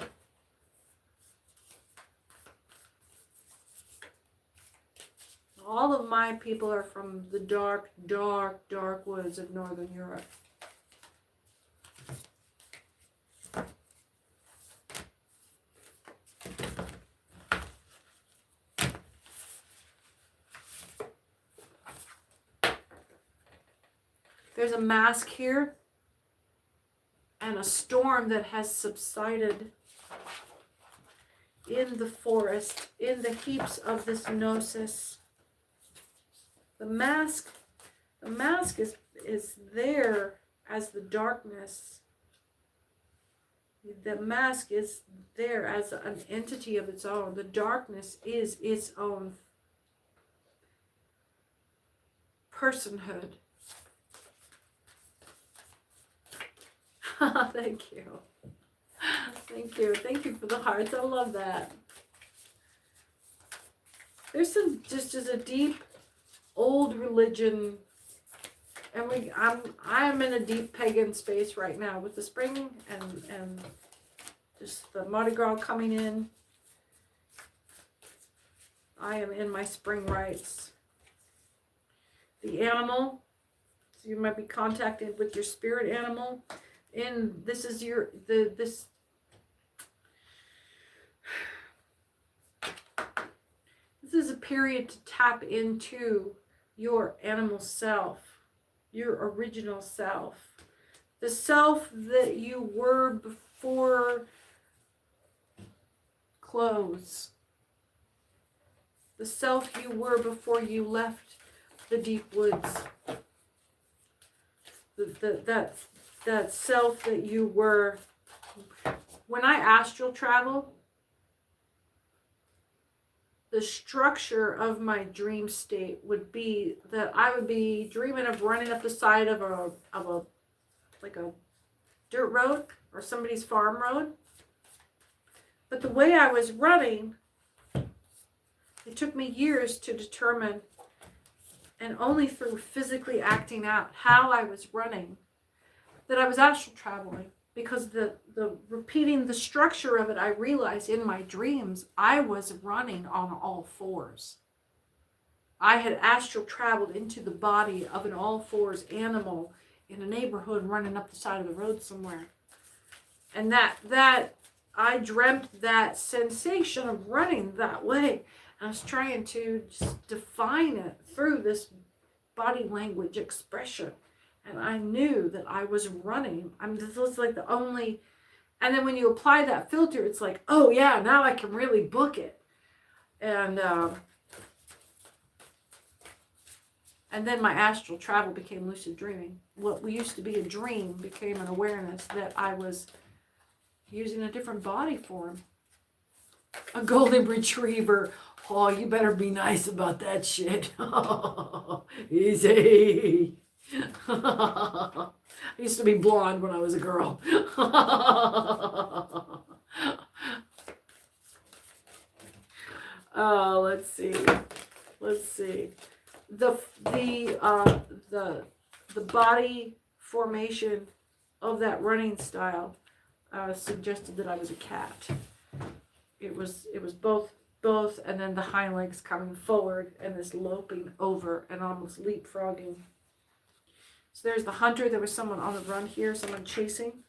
All of my people are from the dark, dark, dark woods of Northern Europe. There's a mask here and a storm that has subsided in the forest, in the heaps of this gnosis. The mask is there as the darkness. The mask is there as an entity of its own. The darkness is its own personhood. Thank you. Thank you. Thank you for the hearts. I love that. There's some just a deep, old religion. And I'm in a deep pagan space right now with the spring and just the Mardi Gras coming in. I am in my spring rites. The animal, so you might be contacted with your spirit animal. And this is this is a period to tap into your animal self, your original self, the self that you were before clothes, the self you were before you left the deep woods, that self that you were. When I astral travel, the structure of my dream state would be that I would be dreaming of running up the side of a like a dirt road or somebody's farm road. But the way I was running, it took me years to determine, and only through physically acting out how I was running, that I was astral traveling. Because the repeating the structure of it, I realized in my dreams, I was running on all fours. I had astral traveled into the body of an all fours animal in a neighborhood running up the side of the road somewhere. And that I dreamt that sensation of running that way. I was trying to just define it through this body language expression. And I knew that I was running. This was like the only, and then when you apply that filter, it's like, oh yeah, now I can really book it. And then my astral travel became lucid dreaming. What used to be a dream became an awareness that I was using a different body form. A golden retriever. Oh, you better be nice about that shit. Easy. I used to be blonde when I was a girl. Oh, let's see. The body formation of that running style suggested that I was a cat. It was both, and then the hind legs coming forward and this loping over and almost leapfrogging. So there's the hunter. There was someone on the run here, someone chasing.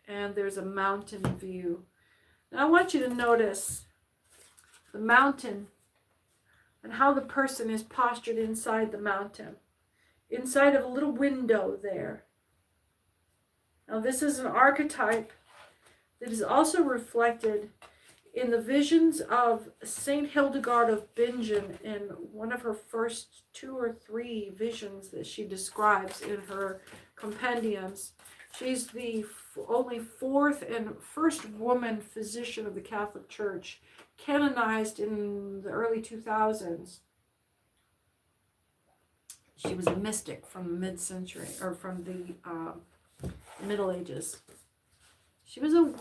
And there's a mountain view. Now I want you to notice the mountain and how the person is postured inside the mountain. Inside of a little window there. Now this is an archetype that is also reflected in the visions of Saint Hildegard of Bingen in one of her first 2 or 3 visions that she describes in her compendiums. She's the only 4th and first woman physician of the Catholic Church, canonized in the early 2000s. She was a mystic from the mid-century, or from the Middle Ages. She was a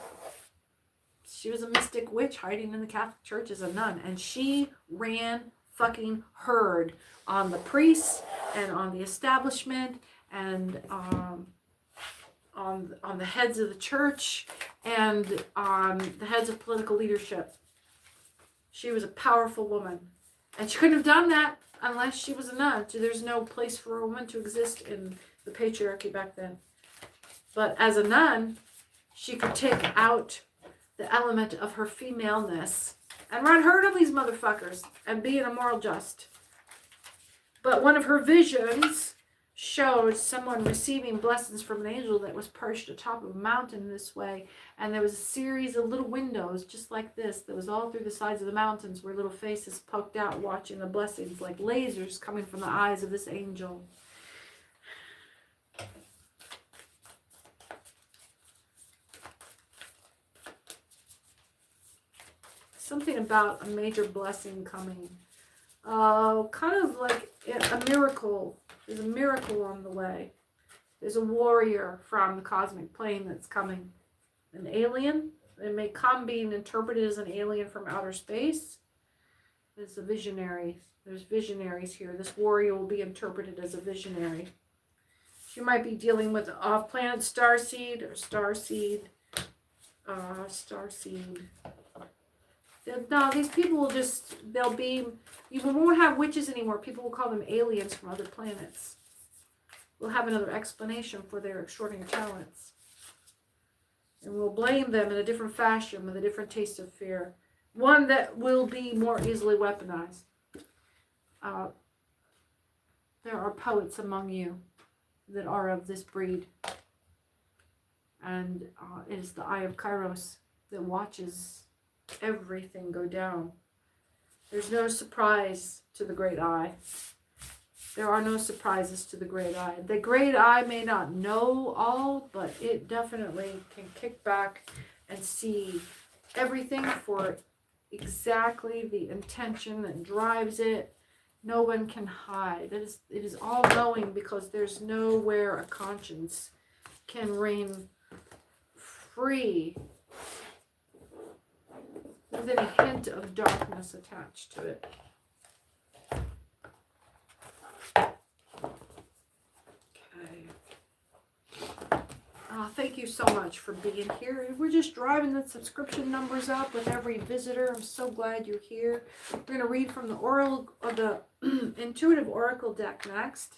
mystic witch hiding in the Catholic Church as a nun, and she ran fucking herd on the priests and on the establishment and on the heads of the church and on the heads of political leadership. She was a powerful woman, and she couldn't have done that unless she was a nun. So there's no place for a woman to exist in the patriarchy back then. But as a nun, she could take out the element of her femaleness and run herd on these motherfuckers and be an immoral just. But one of her visions showed someone receiving blessings from an angel that was perched atop of a mountain this way, and there was a series of little windows just like this that was all through the sides of the mountains where little faces poked out watching the blessings like lasers coming from the eyes of this angel. Something about a major blessing coming. kind of like a miracle. There's a miracle on the way. There's a warrior from the cosmic plane that's coming. An alien. It may come being interpreted as an alien from outer space. It's a visionary. There's visionaries here. This warrior will be interpreted as a visionary. She might be dealing with off-planet starseed or starseed. Starseed. No, these people will just, they'll be, you won't have witches anymore. People will call them aliens from other planets. We'll have another explanation for their extraordinary talents. And we'll blame them in a different fashion with a different taste of fear. One that will be more easily weaponized. There are poets among you that are of this breed. And it is the Eye of Kairos that watches everything go down. There's no surprise to the Great Eye. There are no surprises to the Great Eye. The Great Eye may not know all, but it definitely can kick back and see everything for exactly the intention that drives it. No one can hide. It is all knowing, because there's nowhere a conscience can reign free with any hint of darkness attached to it. Thank you so much for being here. We're just driving the subscription numbers up with every visitor. I'm so glad you're here. We're going to read from the Oracle, the Intuitive Oracle deck next.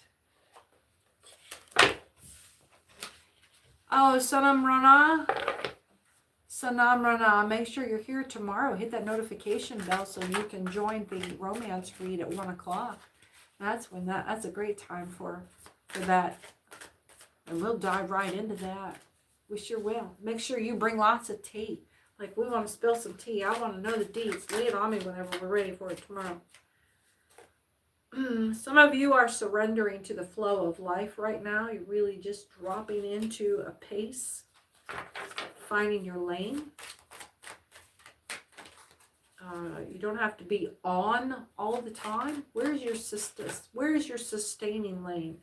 Oh, Sanam Rana, make sure you're here tomorrow. Hit that notification bell so you can join the romance read at 1 o'clock. That's a great time for that. And we'll dive right into that. We sure will. Make sure you bring lots of tea. Like, we want to spill some tea. I want to know the deeds. Lay it on me whenever we're ready for it tomorrow. Some of you are surrendering to the flow of life right now. You're really just dropping into a pace. Finding your lane. You don't have to be on all the time. Where's your sustaining lane?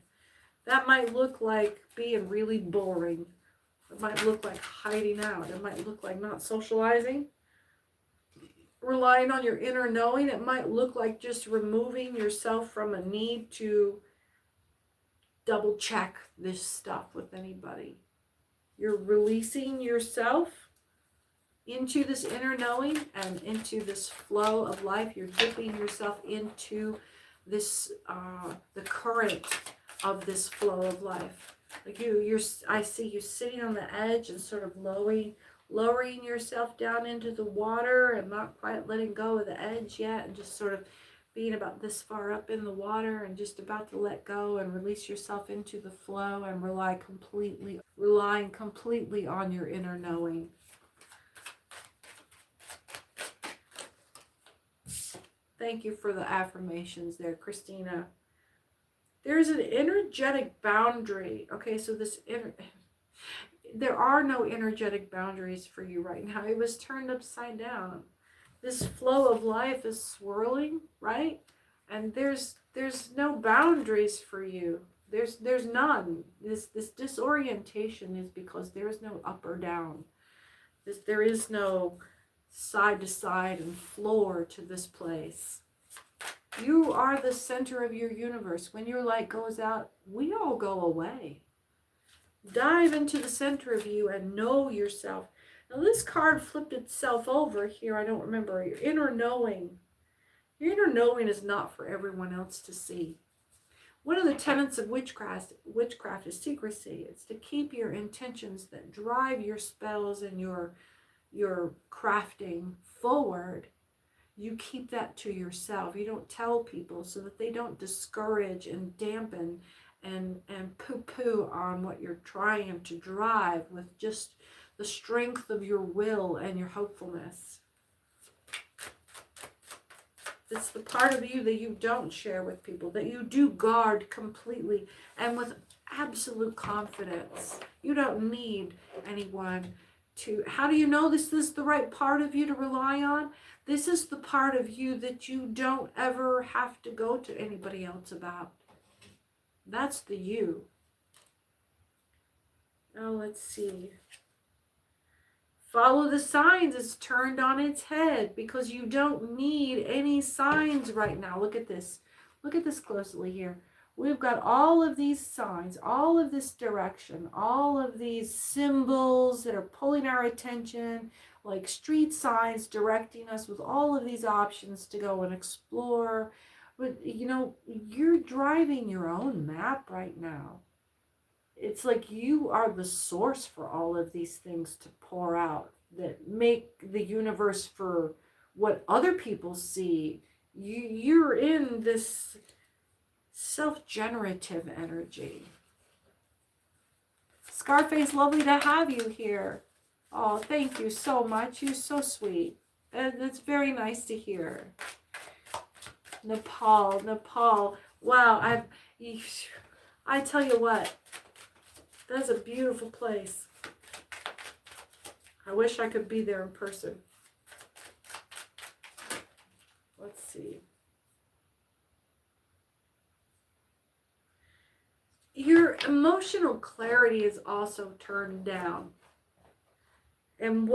That might look like being really boring. It might look like hiding out. It might look like not socializing. Relying on your inner knowing. It might look like just removing yourself from a need to double check this stuff with anybody. You're releasing yourself into this inner knowing and into this flow of life. You're dipping yourself into this, the current of this flow of life. Like I see you sitting on the edge and sort of lowering yourself down into the water and not quite letting go of the edge yet, and just sort of being about this far up in the water and just about to let go and release yourself into the flow and relying completely on your inner knowing. Thank you for the affirmations there, Christina. There's an energetic boundary. Okay, so there are no energetic boundaries for you right now. It was turned upside down. This flow of life is swirling, right? And there's no boundaries for you. There's none. This disorientation is because there is no up or down. There is no side to side and floor to this place. You are the center of your universe. When your light goes out, we all go away. Dive into the center of you and know yourself. Now this card flipped itself over here. I don't remember. Your inner knowing. Your inner knowing is not for everyone else to see. One of the tenets of witchcraft is secrecy. It's to keep your intentions that drive your spells and your crafting forward. You keep that to yourself. You don't tell people so that they don't discourage and dampen and poo-poo on what you're trying to drive with just the strength of your will and your hopefulness. It's the part of you that you don't share with people, that you do guard completely and with absolute confidence. You don't need anyone how do you know this is the right part of you to rely on? This is the part of you that you don't ever have to go to anybody else about. That's the you. Now let's see. Follow the signs is turned on its head because you don't need any signs right now. Look at this. Look at this closely here. We've got all of these signs, all of this direction, all of these symbols that are pulling our attention, like street signs directing us with all of these options to go and explore. But, you know, you're driving your own map right now. It's like you are the source for all of these things to pour out that make the universe for what other people see. You're in this self-generative energy. Scarface, lovely to have you here. Oh, thank you so much. You're so sweet. And it's very nice to hear. Nepal. Wow, I tell you what, that's a beautiful place. I wish I could be there in person. Let's see. Your emotional clarity is also turned down. And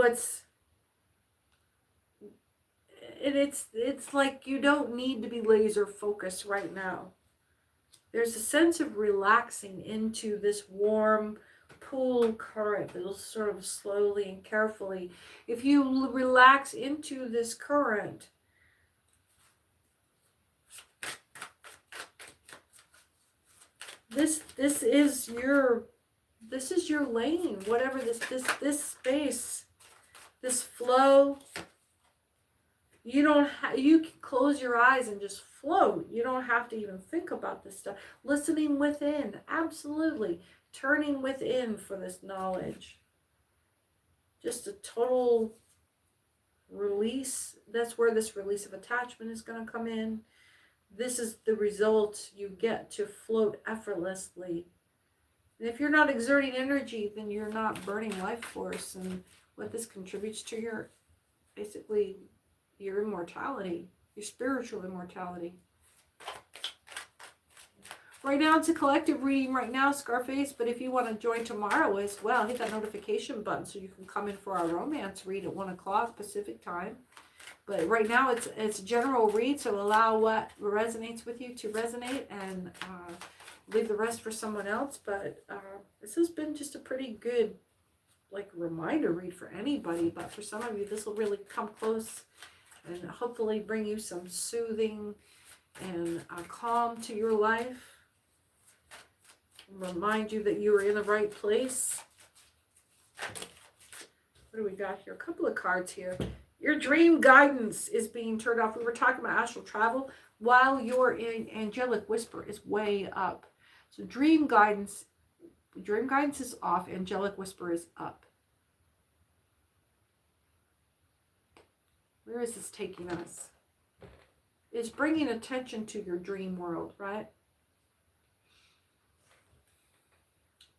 it's like you don't need to be laser focused right now. There's a sense of relaxing into this warm pool current that'll sort of slowly and carefully, if you relax into this current, this is your lane, whatever this space, this flow. You can close your eyes and just float. You don't have to even think about this stuff. Listening within, absolutely. Turning within for this knowledge. Just a total release. That's where this release of attachment is going to come in. This is the result you get to float effortlessly. And if you're not exerting energy, then you're not burning life force. And what this contributes to your, basically, your immortality, your spiritual immortality. Right now, it's a collective reading right now, Scarface, but if you want to join tomorrow as well, hit that notification button so you can come in for our romance read at 1 o'clock Pacific time. But right now, it's a general read, so allow what resonates with you to resonate and leave the rest for someone else. But this has been just a pretty good, like, reminder read for anybody. But for some of you, this will really come close and hopefully bring you some soothing and calm to your life. Remind you that you are in the right place. What do we got here? A couple of cards here. Your dream guidance is being turned off. We were talking about astral travel while you're in angelic whisper is way up. So dream guidance is off. Angelic whisper is up. Where is this taking us? It's bringing attention to your dream world, right?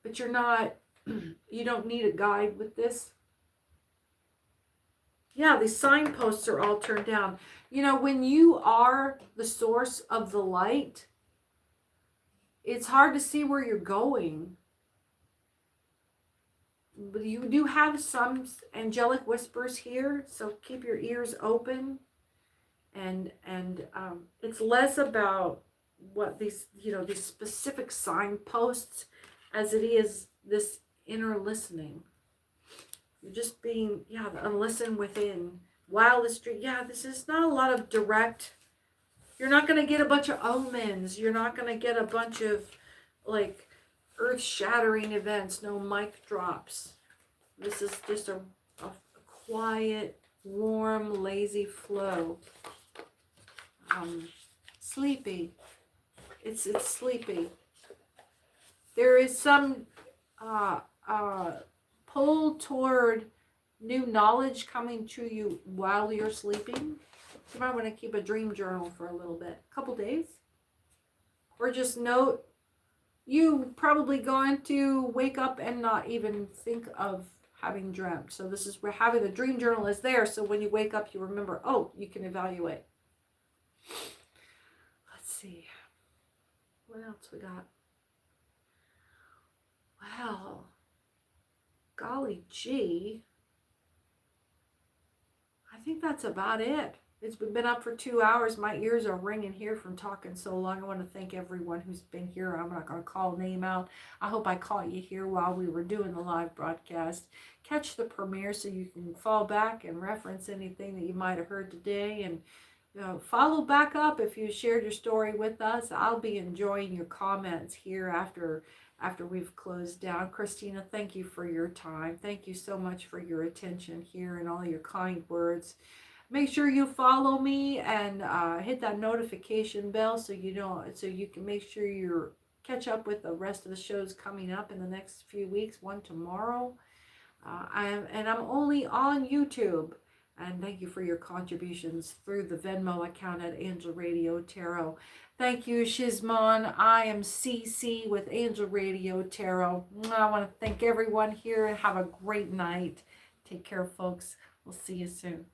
But you're not, you don't need a guide with this. Yeah, these signposts are all turned down. You know, when you are the source of the light, it's hard to see where you're going. But you do have some angelic whispers here, so keep your ears open. And it's less about what these specific signposts as it is this inner listening. You're just being, listen within. While this is not a lot of direct. You're not going to get a bunch of omens. You're not going to get a bunch of, like, earth-shattering events. No mic drops. This is just a quiet, warm, lazy flow. Sleepy. It's sleepy. There is some pull toward new knowledge coming to you while you're sleeping. You might want to keep a dream journal for a little bit, a couple days. Or just note, you probably going to wake up and not even think of having dreamt. So this is where having the dream journal is there. So when you wake up, you remember, oh, you can evaluate. Let's see. What else we got? Well, golly gee. I think that's about it. It's been up for 2 hours. My ears are ringing here from talking so long. I want to thank everyone who's been here. I'm not going to call a name out. I hope I caught you here while we were doing the live broadcast. Catch the premiere so you can fall back and reference anything that you might have heard today. And follow back up if you shared your story with us. I'll be enjoying your comments here after we've closed down. Christina, thank you for your time. Thank you so much for your attention here and all your kind words. Make sure you follow me and hit that notification bell so you can make sure you're catch up with the rest of the shows coming up in the next few weeks. One tomorrow. I'm only on YouTube. And thank you for your contributions through the Venmo account at Angel Radio Tarot. Thank you, Shizmon. I am CC with Angel Radio Tarot. I want to thank everyone here and have a great night. Take care, folks. We'll see you soon.